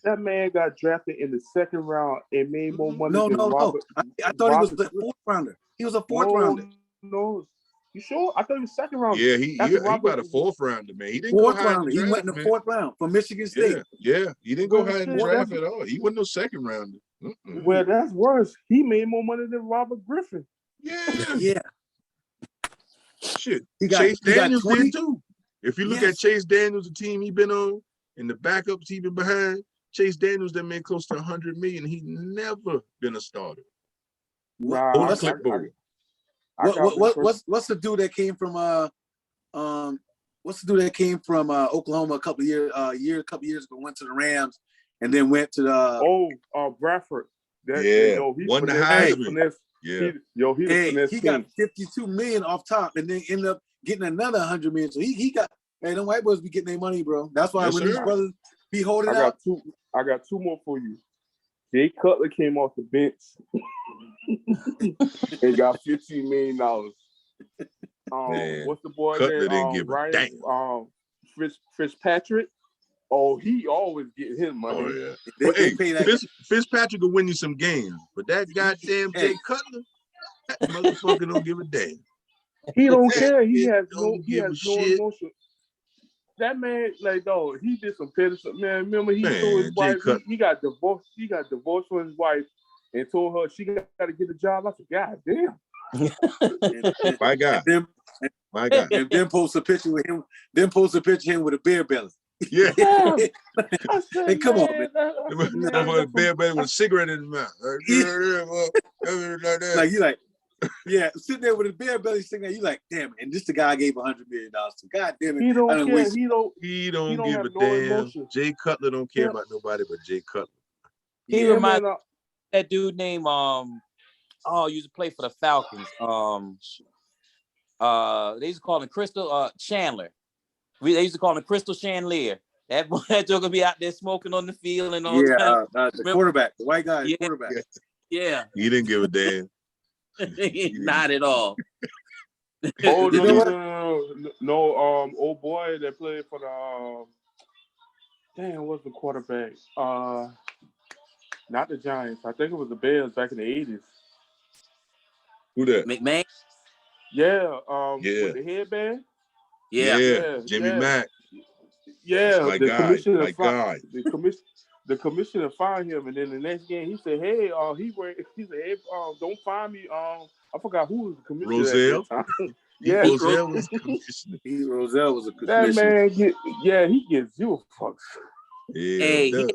That man got drafted in the second round and made more money No, than no, no. Robert. I thought he was Robert- the fourth rounder. He was a fourth rounder. No. You sure? I thought he was second round. Yeah, he That's got Robert- a fourth rounder, man. He didn't Fourth go high rounder. in the He went draft, in the man. fourth round from Michigan State. Yeah. He didn't go high in the Well, draft that's- at all. He wasn't no second rounder. Mm-mm. Well, that's worse. He made more money than Robert Griffin. Yeah. Yeah. Shit. He got Chase Daniels 20. did too. If you look Yes. at Chase Daniels, the team he been on, and the backups he been behind, Chase Daniels that made close to 100 million. He never been a starter. Nah, On the I clipboard. got the first- What's the dude that came from Oklahoma a couple years ago, went to the Rams and then went to the Bradford. Yeah, He's won the finesse- Heisman. finesse- Yeah. He's a finesse he king. got 52 million off top and then ended up getting another 100 million. So he got, hey, them white boys be getting their money, bro. That's why Yes, when sir. these brothers be holding I out. got two more for you. Jay Cutler came off the bench and got $15 million. Man, What's the boy Cutler name? didn't give a damn. Fitzpatrick. Oh, he always getting his money. Oh yeah. They, Well, they hey, pay that. Fitzpatrick will win you some games, but that goddamn Jay Cutler, that motherfucker don't give a damn. He don't care. He He has don't no give a shit. emotion. That man, like, dog, he did some petty stuff. Man, remember he Man, told his Jay wife Cutler. he got divorced. He got divorced from his wife and told her she got to get a job. I said, God damn. My God, Them, my God. and then post a picture with him. Then post a picture of him with a beer belly. Yeah. Yeah. I said, Hey, come on, man. Motherfucker bad buddy with a cigarette in his mouth. Like you like, yeah, sitting there with a beer belly sitting there, you like, damn, and this the guy I gave $100 million to. God damn it. He I don't done care. wasted- He don't don't give have a no damn. emotion. Jay Cutler don't care Yeah. about nobody but Jay Cutler. He Yeah, reminds man, that dude named he used to play for the Falcons. They used to call him Crystal Chandler. They used to call him Crystal Chandelier. That boy, that joke be out there smoking on the field and all that. the quarterback, the white guy, the Yeah. quarterback. Yeah, He didn't give a damn. not at all. Oh You know what? no, old boy that played for the damn, what's the quarterback? Not the Giants. I think it was the Bears back in the 80s. Who that? McMahon. Yeah, Yeah. with the headband. Yeah. Jimmy yeah. Mack. Yeah, My the guy. commissioner My guy. the commissioner fined him, and then the next game he said, "Hey, he said, hey, don't fine me." I forgot who was the commissioner Roselle? at that time. Yeah, Yeah, Roselle was the commissioner. Roselle was a that commissioner. man he gets zero fucks. Yeah, Hey, that-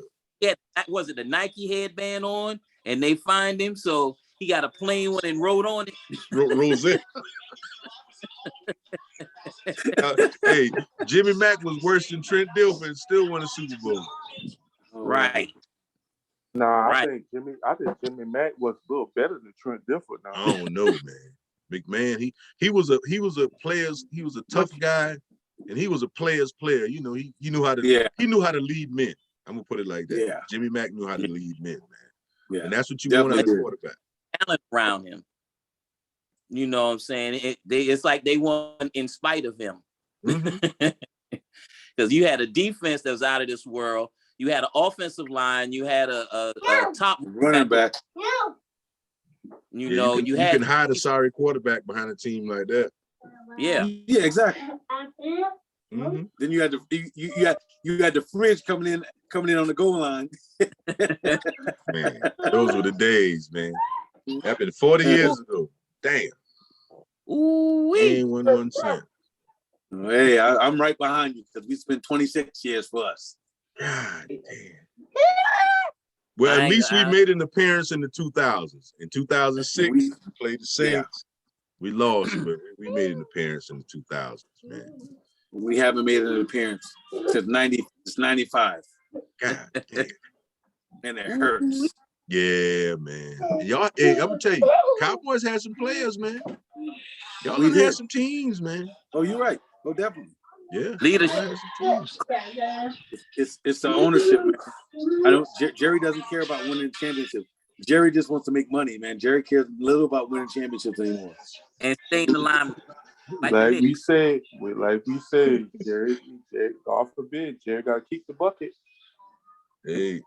was it the Nike headband on? And they fined him, so he got a plain one and wrote on it. Roselle. Hey, Jimmy Mack was worse than Trent Dilfer and still won a Super Bowl. Right. Nah, Right. I think Jimmy Mack was a little better than Trent Dilfer. Now, I don't know, man. McMahon, he was a tough guy, and he was a player's player. You know, he knew how to he knew how to lead men. I'm gonna put it like that. Yeah. Jimmy Mack knew how to lead men, man. Yeah. And that's what you want out of a Definitely. quarterback. Talent around him. You know what I'm saying? It's like they won in spite of him. Mhm. Because you had a defense that was out of this world. You had an offensive line. You had a top Running back. You Yeah, know, you can hide a sorry quarterback behind a team like that. Yeah. Yeah, exactly. Mhm. Then you had you had the fridge coming in on the goal line. Man, those were the days, man. Happened 40 years ago. Damn. Ooh, Ain't 1 cent. Hey, I'm right behind you because we spent 26 years for us. God damn. Well, I at ain't- least we I- made an appearance in the 2000s. In 2006, we played the Saints. We lost, but we made an appearance in the 2000s, man. We haven't made an appearance since 95. God damn. And it hurts. Yeah, man. Y'all, hey, I'm gonna tell you, Cowboys had some players, man. Y'all We done had did. some teams, man. Oh, you're right. Oh, definitely. Yeah, Leadership. y'all had some teams. It's the ownership, man. I don't. Jerry doesn't care about winning championships. Jerry just wants to make money, man. Jerry cares little about winning championships anymore. And stay in the line. Like the we said, Jerry, God forbid, Jerry got to keep the bucket. Hey,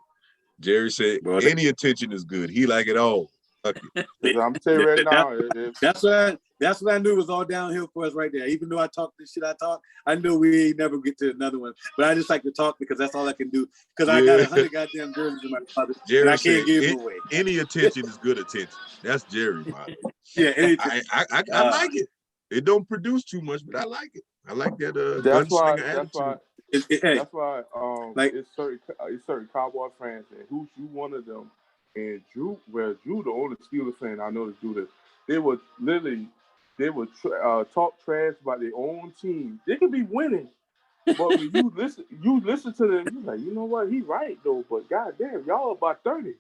Jerry said Bro, any attention is good. He like it all. I'm telling you right now, that's what I knew was all downhill for us right there. Even though I talked the shit I talked, I knew we ain't never get to another one. But I just like to talk because that's all I can do. Because I got 100 goddamn jerseys in my closet, Jerry and I can't said, give them away. Any attention is good attention. That's Jerry, man. Yeah, anything. I like it. It don't produce too much, but I like it. I like that that's why. gunslinger attitude. That's why. Like- it's certain Cowboy fans, and who's you one of them? And Drew, the only Steelers fan I know to do this. They would talk trash about their own team. They could be winning, but when you listen to them, you're like, you know what? He right though, but goddamn, y'all about 30.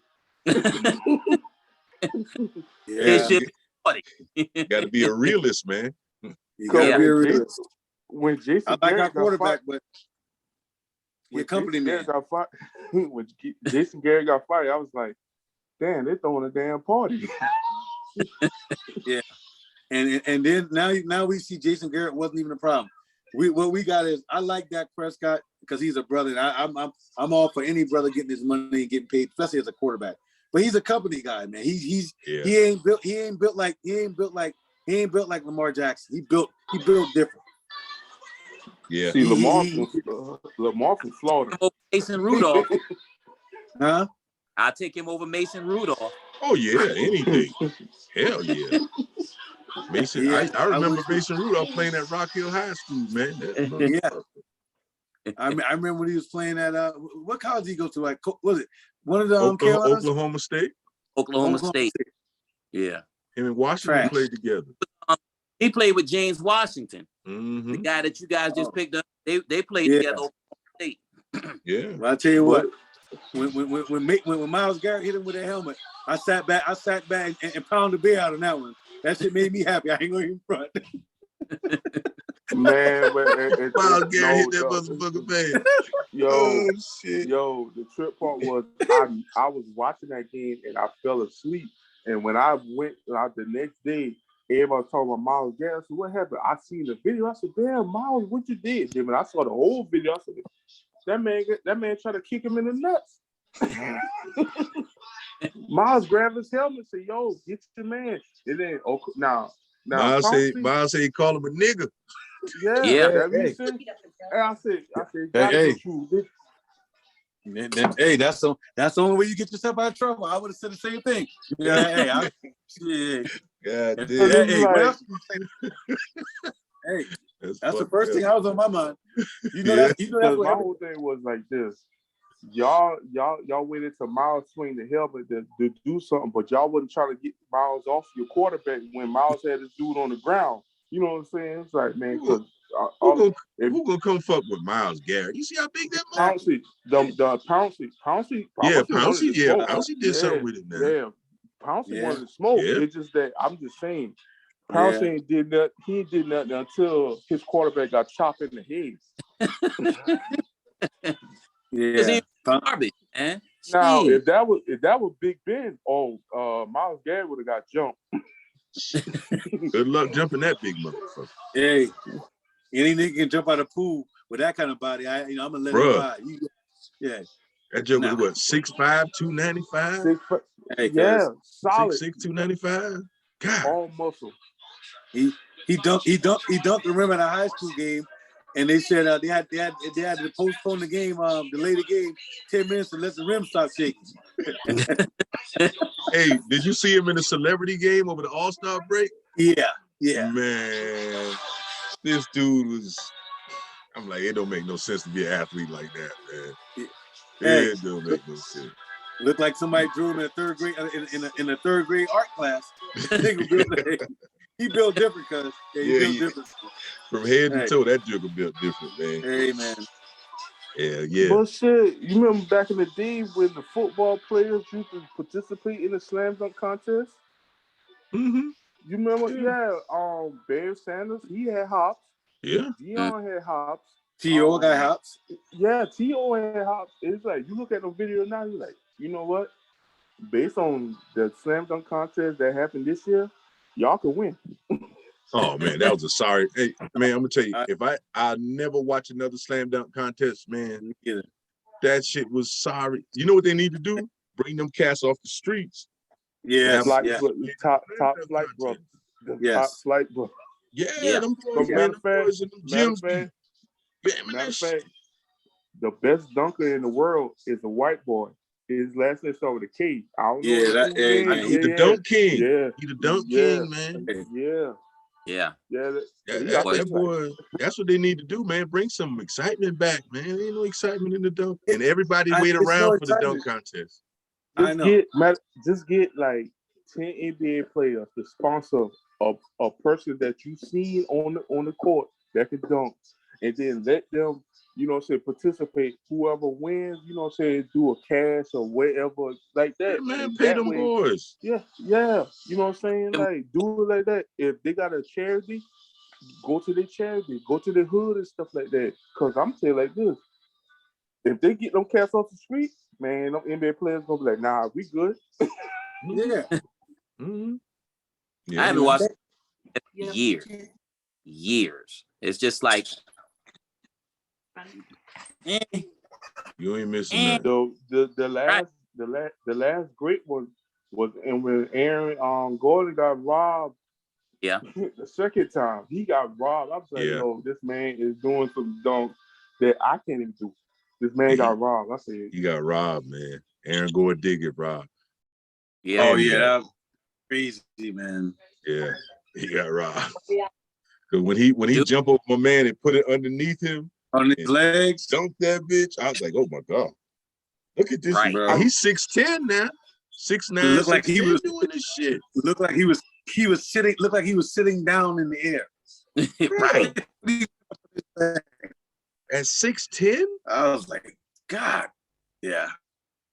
Yeah, Got to be a realist, man. you gotta be a When realist. When Jason I like Garrett our got quarterback, fired, but he when a company Jason man. Garrett got fired, when Jason Garrett got fired, I was like, damn, they're throwing a damn party. And then now we see Jason Garrett wasn't even a problem. What we got is I like Dak Prescott because he's a brother. And I'm all for any brother getting his money and getting paid, especially as a quarterback. But he's a company guy, man. He ain't built like Lamar Jackson. He built different. Yeah. See, Lamar from Florida. Mason Rudolph. Huh? I'll take him over Mason Rudolph. Oh yeah, anything. Hell yeah. Mason, Yeah, I remember Mason Rudolph playing at Rock Hill High School, man. I remember when he was playing at what college did he go to? Like, was it one of the Carolinas? Oklahoma State. Oklahoma State. Yeah. Him and Washington Trash. played together. He played with James Washington, Mm-hmm. the guy that you guys just picked up. They played together. Oklahoma State. Yeah. Well, I tell you what, when Myles Garrett hit him with that helmet, I sat back and pounded the beer out on that one. That shit made me happy. I ain't gonna even front. Man, Myles Garrett hit that motherfucker bad. The trip part was I was watching that game and I fell asleep. And when I went out the next day, everybody was talking about Myles Garrett. So what happened? I seen the video. I said, "Damn, Myles, what you did?" Then when I saw the whole video, I said, "That man tried to kick him in the nuts." Myles grabbed his helmet and said, "Yo, get your man." And then now Myles say he call him a nigga. Yeah. And I said, Hey. true. Hey, that's the only way you get yourself out of trouble. I would have said the same thing. Yeah, shit. God Hey, like, what else you say? Hey, that's the first thing I was on my mind. You know that's Because what my whole thing was like this. Y'all waited till Myles swing the helmet to do something, but y'all wouldn't try to get Myles off your quarterback when Myles had his dude on the ground. You know what I'm saying? It's like, man, because who gonna come fuck with Myles Garrett? You see how big that Pouncey, Pouncey. Yeah, Pouncey Pouncey did something with it, man. Yeah, Pouncey wanted to smoke. Yeah. It's just that I'm just saying, Pouncey ain't did nothing. He did nothing until his quarterback got chopped in the head. Yeah. Garbage, man. Now, Jeez. if that was Big Ben, Myles Garrett would have got jumped. Good luck jumping that big motherfucker. Hey, any nigga can jump out of the pool with that kind of body. I'm gonna let it ride. That joke was what, 6'5", 295? Yeah, solid. 6'6", 295? God. All muscle. He dunked the rim at a high school game, and they said they had to postpone the game, delay the game 10 minutes to let the rim stop shaking. Hey, did you see him in the celebrity game over the All-Star break? Yeah. Man, this dude was. I'm like, it don't make no sense to be an athlete like that, man. It don't make no sense. Looked like somebody drew him in a third grade in a third grade art class. He built different, cuz. He built different. From head to toe, that joker built different, man. Hey, man. Yeah. But shit, you remember back in the day when the football players used to participate in the slam dunk contest? Mm-hmm. You remember? Yeah. Yeah. Barry Sanders, he had hops. Yeah. Dion had hops. T.O. got hops. Yeah, T.O. had hops. It's like you look at the video now, you're like, you know what? Based on the slam dunk contest that happened this year, y'all can win. Oh man, that was a sorry. Hey man, I'm gonna tell you, I- if I'll never watch another slam dunk contest, man. Yeah. That shit was sorry. You know what they need to do? Bring them cats off the streets. Yes. Flight, Yeah. top flight brothers. The Yes. top flight brothers. Yeah, them boys, But man, them boys in them gyms matter be of reminisce. fact, the best dunker in the world is a white boy. His last name starts with a K. I don't know. Yeah, that- who hey, it man, is. He the dunk king. Yeah. He the dunk Yeah. king, man. Yeah. Yeah. Yeah. That boy, that's what they need to do, man. Bring some excitement back, man. There ain't no excitement in the dunk. And everybody wait it's around no for the dunk excitement. contest. I know. Just get like 10 NBA players to sponsor a person that you seen on the court that can dunk, and then let them, participate. Whoever wins, do a cash or whatever like that. Yeah, man, And pay that them way, boys. yeah. You know what I'm saying? Like, do it like that. If they got a charity, go to their charity, go to the hood and stuff like that. Cause I'm saying like this. If they get them cats off the street, man, them NBA players gonna be like, nah, we good. Yeah. Mm-hmm. I haven't watched it in years. It's just like, You ain't missing nothing. The last great one was and when Aaron Gordon got robbed. Yeah. The second time he got robbed, I was like, yo, this man is doing some dunks that I can't even do. This man got robbed. I said, he got robbed, man. Aaron Gordon did get robbed. Yeah. Oh yeah, that was crazy, man. Yeah, he got robbed. Cause when he jump over my man and put it underneath him On his legs. dunk that bitch, I was like, oh my God. Look at this, Right. bro. He's 6'10" now. 6'9", Looked like he was doing this shit. Looked like he was sitting. Looked like he was sitting down in the air. Right. At 6'10"? I was like, God, yeah.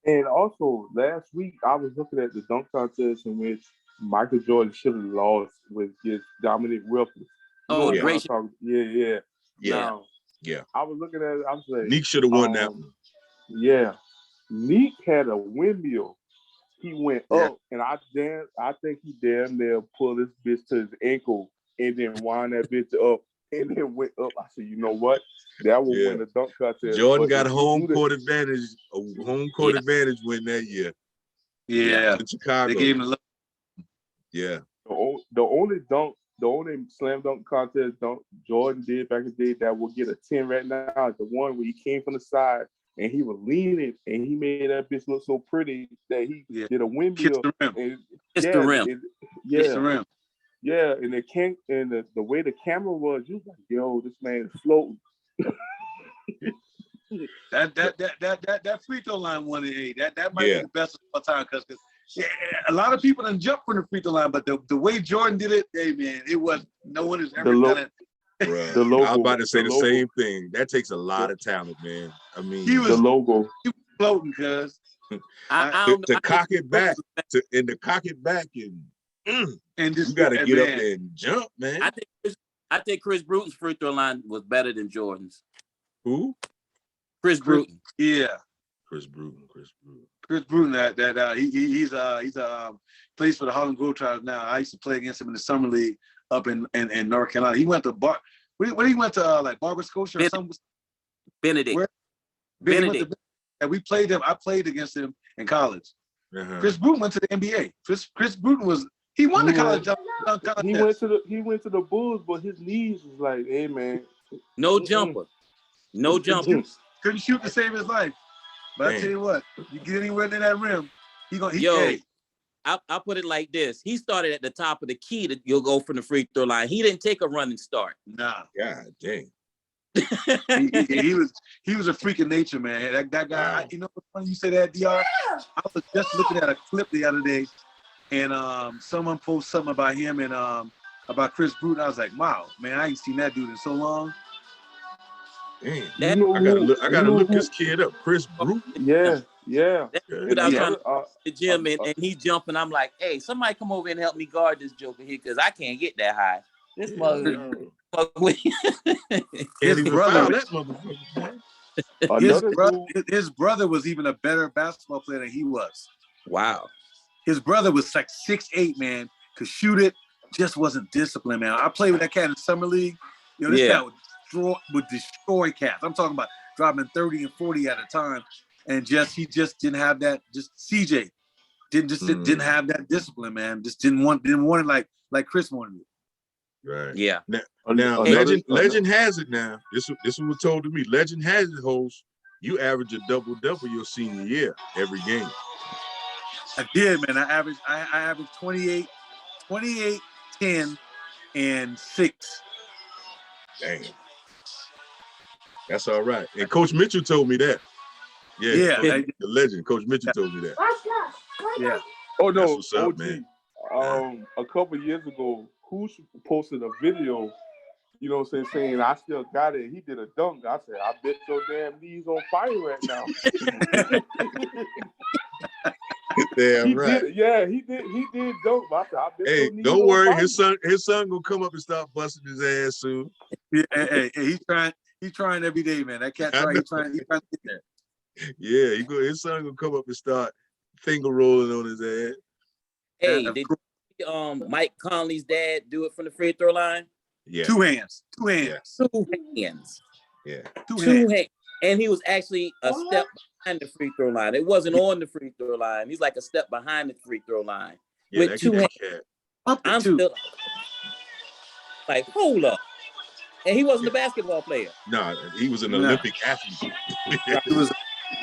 and also last week I was looking at the dunk contest in which Michael Jordan should have lost with his Dominic Wilkins. Oh, yeah. gracious. Yeah. Yeah. Now, Yeah. I was looking at it. I was like, Neek should have won that one. Yeah, Neek had a windmill. He went up, and I think he damn near pulled this bitch to his ankle and then wind that bitch up and then went up. I said, you know what? That will win the dunk contest. Jordan got home court advantage. A home court advantage win that year. Yeah. In Chicago. They gave him a look. Yeah. The only slam dunk contest Jordan did back in the day that will get a 10 right now is the one where he came from the side and he was leaning and he made that bitch look so pretty that he did a windmill. Kiss the rim. Kiss the rim. Kiss the rim. Yeah, and the way the camera was, you was like, yo, this man is floating. That free throw line 1-8. That might be the best of all time because a lot of people done jump from the free throw line, but the way Jordan did it, hey man, it was no one has ever done it. Bruh, I was about to say the same thing. That takes a lot of talent, man. I mean, the logo. He was floating, cuz. To cock it back and just you got to get up there and jump, man. I think Chris Bruton's free throw line was better than Jordan's. Who? Chris Bruton. Yeah. Chris Bruton. He's plays for the Harlem Globetrotters now. I used to play against him in the summer league up in North Carolina. He went to he went to like Barber Scotia or something. Benedict. Benedict. And we played him. I played against him in college. Chris Bruton went to the NBA. Chris Bruton won the college dunk contest. He went to the Bulls, but his knees was like, hey man. No jumper. No jumper. Couldn't shoot to save his life. But I tell you what, you get anywhere near that rim, I'll put it like this. He started at the top of the key that you'll go from the free throw line. He didn't take a running start. Nah. God dang. he was a freak of nature, man. That guy, you know what's funny you say that, DR? I was just looking at a clip the other day and someone posted something about him and about Chris Bruton. I was like, wow, man, I ain't seen that dude in so long. Damn. You know I gotta who? look. I You gotta know look who? this kid up. Chris Brute. Yeah, yeah. That Yeah. dude, And I was trying another, to the gym and he's jumping. I'm like, hey, somebody come over and help me guard this joker here because I can't get that high. This Yeah, mother. no. Can't His even brother, foul that motherfucker. Man. another dude. his brother was even a better basketball player than he was. Wow. His brother was like 6'8", man, could shoot it, just wasn't disciplined, man. I played with that cat in summer league. You know, this Yeah. cat would destroy cats. I'm talking about dropping 30 and 40 at a time, and he just didn't have that. Just CJ didn't have that discipline, man. Just didn't want it like Chris wanted it. Right. Yeah. Now, Another- legend has it now. This was told to me. Legend has it, host. You average a double your senior year every game. I did, man. I averaged 28, 10, and 6. Damn. That's all right. And Coach Mitchell told me that. Yeah, Yeah, Coach, the legend. Coach Mitchell told me that. Yeah. Oh That's no, what's up, OG. man. A couple years ago, Koosh posted a video. You know what I'm saying I still got it. He did a dunk. I said, I bet your damn knees on fire right now. Damn He right. did, yeah, he did dunk. But I said, I bet Hey, your knees don't on worry. fire. His son gonna come up and start busting his ass soon. Yeah, hey, he's trying every day, man. That cat I he's know. trying to get there. Yeah, his son gonna come up and start finger rolling on his ass. Hey, Yeah, did Mike Conley's dad do it from the free throw line? Yeah. Two hands. Two hands. Yeah. Two Two hands. hands. And he was actually a step behind the free throw line. It wasn't on the free throw line. He's like a step behind the free throw line. Yeah, With that two cat. hands. Up I'm two. still like, hold up. And he wasn't a basketball player. Nah, he was an Nah. Olympic athlete.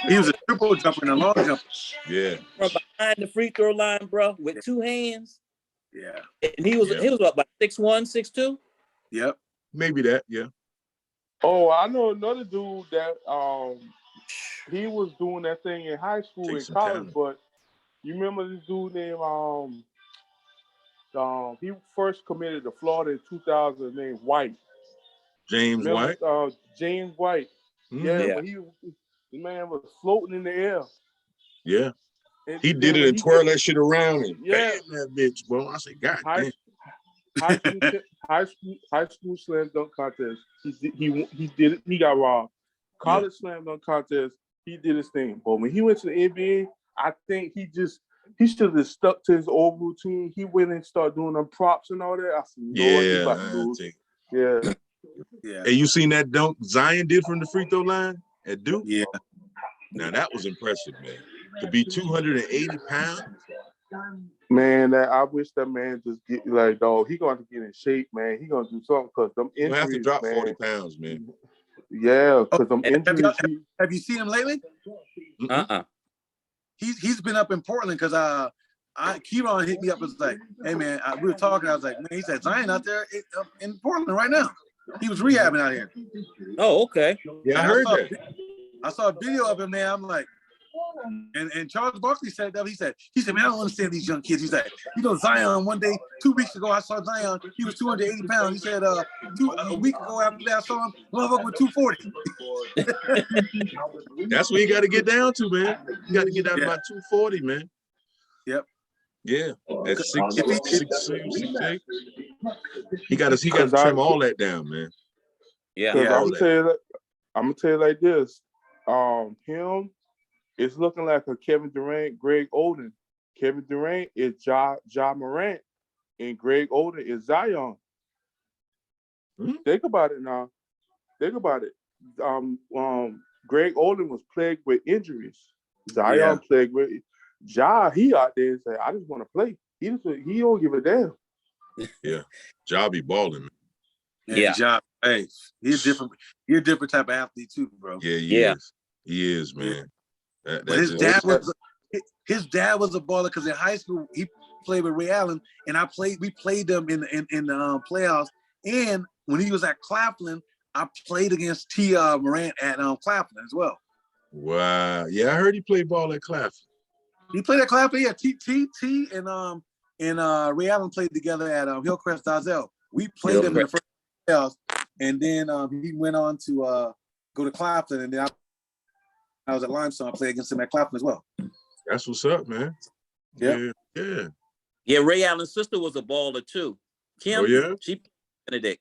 He was a triple jumper and a long jumper. Yeah. From behind the free throw line, bro, with two hands. Yeah. And he was what, about 6'1", 6'2"? Yep. Maybe that, yeah. Oh, I know another dude that he was doing that thing in high school Take and some college, talent. but you remember this dude named he first committed to Florida in 2000 named White. James Remember, White. James White. Mhm. Yeah, Yeah. but the man was floating in the air. Yeah. And He did then it when and twirl that shit around and Yeah. bam that bitch, bro. I said, God high, damn. high school slam dunk contest. He did it. He got robbed. College slam dunk contest. He did his thing. But when he went to the NBA, I think he should have stuck to his old routine. He went and started doing them props and all that. I said, you know what, he about to lose. Yeah. Yeah. Hey, you seen that dunk Zion did from the free throw line at Duke? Yeah. Now that was impressive, man. To be 280 pounds. Man, I wish that man just get like, dog. He gonna have to get in shape, man. He gonna do something because them You injuries, have to drop man. 40 pounds, man. Yeah, because them Have injuries. Have you seen him lately? He's been up in Portland because Kieron hit me up and was like, hey man, we were talking. I was like, man, he said Zion out there in Portland right now. He was rehabbing out here. Oh, okay. Yeah, I And heard saw, that. I saw a video of him, man. I'm like, and Charles Barkley said that. He said, man, I don't understand these young kids. He's like, Zion, one day, 2 weeks ago, I saw Zion. He was 280 pounds. He said, a week ago after that, I saw him, motherfucker, with 240. That's what you got to get down to, man. You got to get down to about 240, man. Yep. Yeah. At 6'8". He got to trim all that down, man. Yeah. Because I'm gonna tell you like this. Him is looking like a Kevin Durant, Greg Oden. Kevin Durant is Ja Morant, and Greg Oden is Zion. Think about it now. Think about it. Greg Oden was plagued with injuries. Zion plagued with Ja. He out there and say, I just want to play. He don't give a damn. Yeah. Ja be balling, man. Yeah. Ja, hey, he's a different type of athlete too, bro. Yeah, he is. He is, man. But his dad was a baller because in high school he played with Ray Allen, and we played them in the playoffs. And when he was at Claflin, I played against T. Morant at Claflin as well. Wow. Yeah, I heard he played ball at Claflin. He played at Claflin. Yeah, T and Ray Allen played together at Hillcrest Dazelle. We played him in the first playoffs, and then he went on to go to Clapton, and then I was at Limestone. I played against him at Clapton as well. That's what's up, man. Yeah. Yeah. Yeah, Ray Allen's sister was a baller too. Kim, Oh, yeah? she Benedict.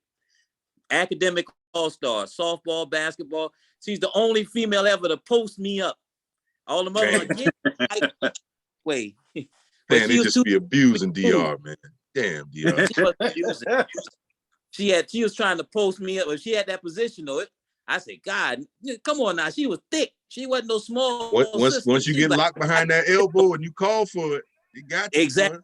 Academic all-star, softball, basketball. She's the only female ever to post me up. All the mother wait. But Man, she they was just too be abusing DR, man. Damn, DR. she was abusing. She was trying to post me up, but she had that position though. I said, God, come on now. She was thick. She wasn't no small. Once you get locked behind that elbow and you call for it, you got you, exactly. boy.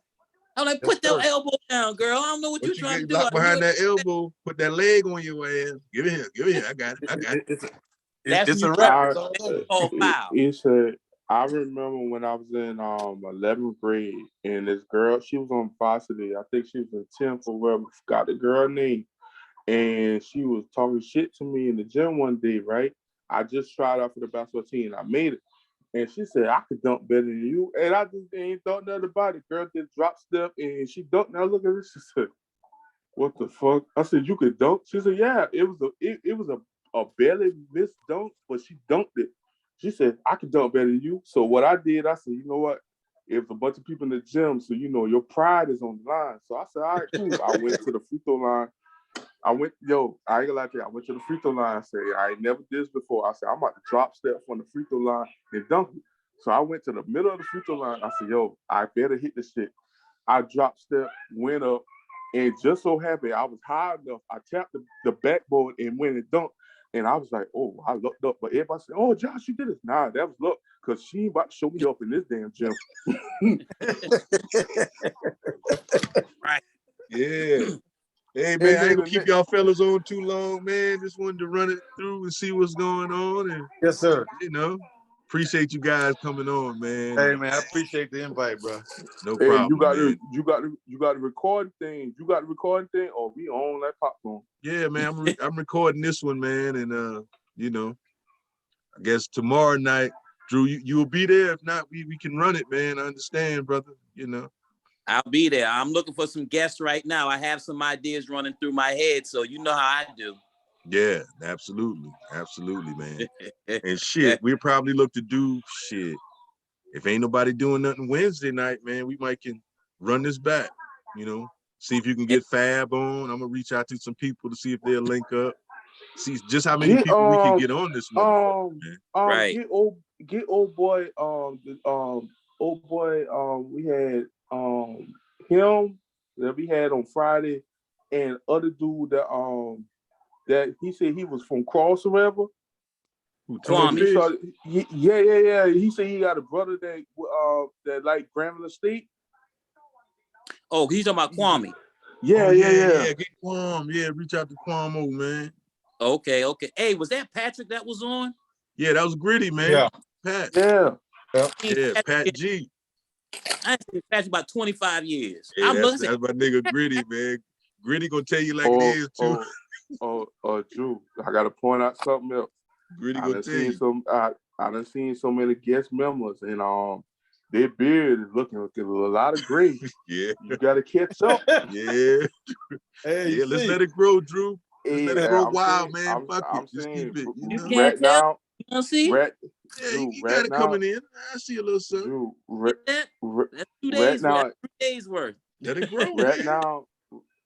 I'm like, put that elbow down, girl. I don't know what you're Once you trying to get do. locked behind that elbow, put that leg on your ass. Give it here. I got it. It's a when wrap. It said, I remember when I was in 11th grade, and this girl, she was on varsity. I think she was in 10th or whatever. Forgot the girl name, and she was talking shit to me in the gym one day. Right, I just tried out for the basketball team. I made it, and she said I could dunk better than you, and I just ain't thought nothing about it. Girl did drop step, and she dunked. Now look at this. She said, "What the fuck?" I said, "You could dunk?" She said, "Yeah, it was a barely missed dunk, but she dunked it." She said, "I could dunk better than you." So what I did, I said, "You know what? It was a bunch of people in the gym, so you know your pride is on the line." So I said, "All right, cool." I went to the free throw line. I ain't gonna lie to you. I went to the free throw line. I said, I ain't never did this before. I said, I'm about to drop step from the free throw line and dunk it. So I went to the middle of the free throw line. I said, I better hit this shit. I dropped step, went up, and just so happy I was high enough. I tapped the backboard and went and dunked. And I was like, oh, I looked up. But everybody said, oh, Josh, you did it. Nah, that was luck, because she ain't about to show me up in this damn gym. Right. Yeah. Hey, man, I ain't gonna keep y'all fellas on too long, man. Just wanted to run it through and see what's going on. And, Yes, sir. Appreciate you guys coming on, man. Hey, man, I appreciate the invite, bro. No Hey, problem, you got man. the recording thing. You got the recording thing, or we on that popcorn? Yeah, man, I'm recording this one, man. And, I guess tomorrow night, Drew, you will be there. If not, we can run it, man. I understand, brother, I'll be there. I'm looking for some guests right now. I have some ideas running through my head, so you know how I do. Yeah, absolutely. Absolutely, man. And shit, we'll probably look to do shit. If ain't nobody doing nothing Wednesday night, man, we might can run this back, see if you can get Fab on. I'm gonna reach out to some people to see if they'll link up. See just how many people we can get on this motherfucker, man. Right. Get old boy, we had him that we had on Friday, and other dude that he said he was from Cross or whatever. Kwame. Yeah. He said he got a brother that like Grambling State. Oh, he's talking about Kwame. Yeah. Get Kwame. Yeah, reach out to Kwame, man. Okay. Hey, was that Patrick that was on? Yeah, that was Gritty, man. Yeah. Pat. Yeah. Pat G. I ain't seen Patrick about 25 years. Yeah, that's my nigga Gritty, man. Gritty gonna tell you like it is too. Drew, I gotta point out something else. Gritty gonna tell you. I done seen so many guest members, and their beard is looking a lot of gray. Yeah, you gotta catch up. Yeah. Hey, let's let it grow, Drew. Let's let it grow wild, saying, man. Fuck I'm it. Just saying, keep it. You can't tell. You don't see? You got it coming in. I see a little something. Drew, that's 2 days worth. 3 days worth. Let it grow.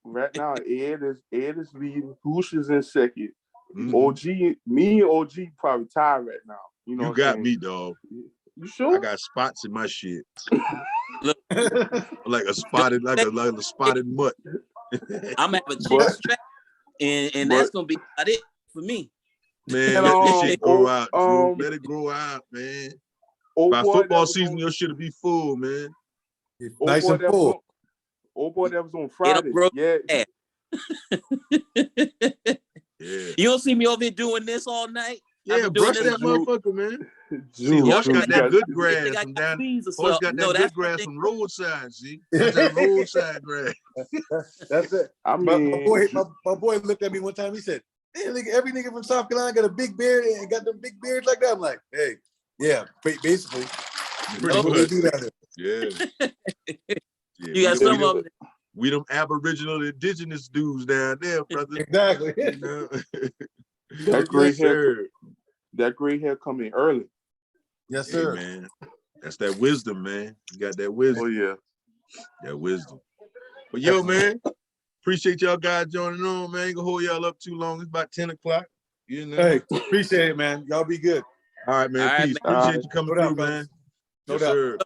Right now, Ed is leading. Hoosh is in second. Mm-hmm. Me and OG probably tied right now. You got me, dog. You sure? I got spots in my shit. like a spotted mutt. I'm gonna have a chicken strap, and that's gonna be about it for me. Man, let this shit grow out, Drew. Let it grow out, man. By football season, your shit'll be full, man. Nice and full. Old boy that was on Friday. Yeah. You don't see me over here doing this all night? Yeah, brush that motherfucker, man. See, Horse got that good grass from down. Horse got that good grass from roadside. See, that's that roadside grass. That's it. I mean, my boy looked at me one time. He said, "Hey, every nigga from South Carolina got a big beard and got them big beards like that." I'm like, "Hey, yeah, basically, pretty what much. they do down there." Yeah. You got some of them. We them Aboriginal indigenous dudes down there, brother. Exactly. That gray hair. that gray hair come in early. Yes, Hey, sir. man. That's that wisdom, man. You got that Oh wisdom. yeah. That wisdom. But yo, man, appreciate y'all guys joining on, man. Ain't gonna hold y'all up too long. It's about 10 o'clock. You know. Hey, appreciate it, man. Y'all be good. All right, man. All right, Peace. man. Appreciate you coming No doubt, through, fellas. man. No Yes, doubt. sir.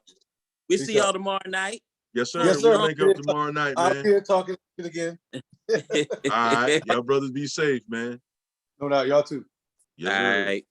We Peace see y'all out. tomorrow night. Yes, sir. Yes, sir. We'll link up tomorrow night, I'll man. be here talking again. All right. Y'all brothers be safe, man. No doubt. Y'all too. Yes, All sir. right.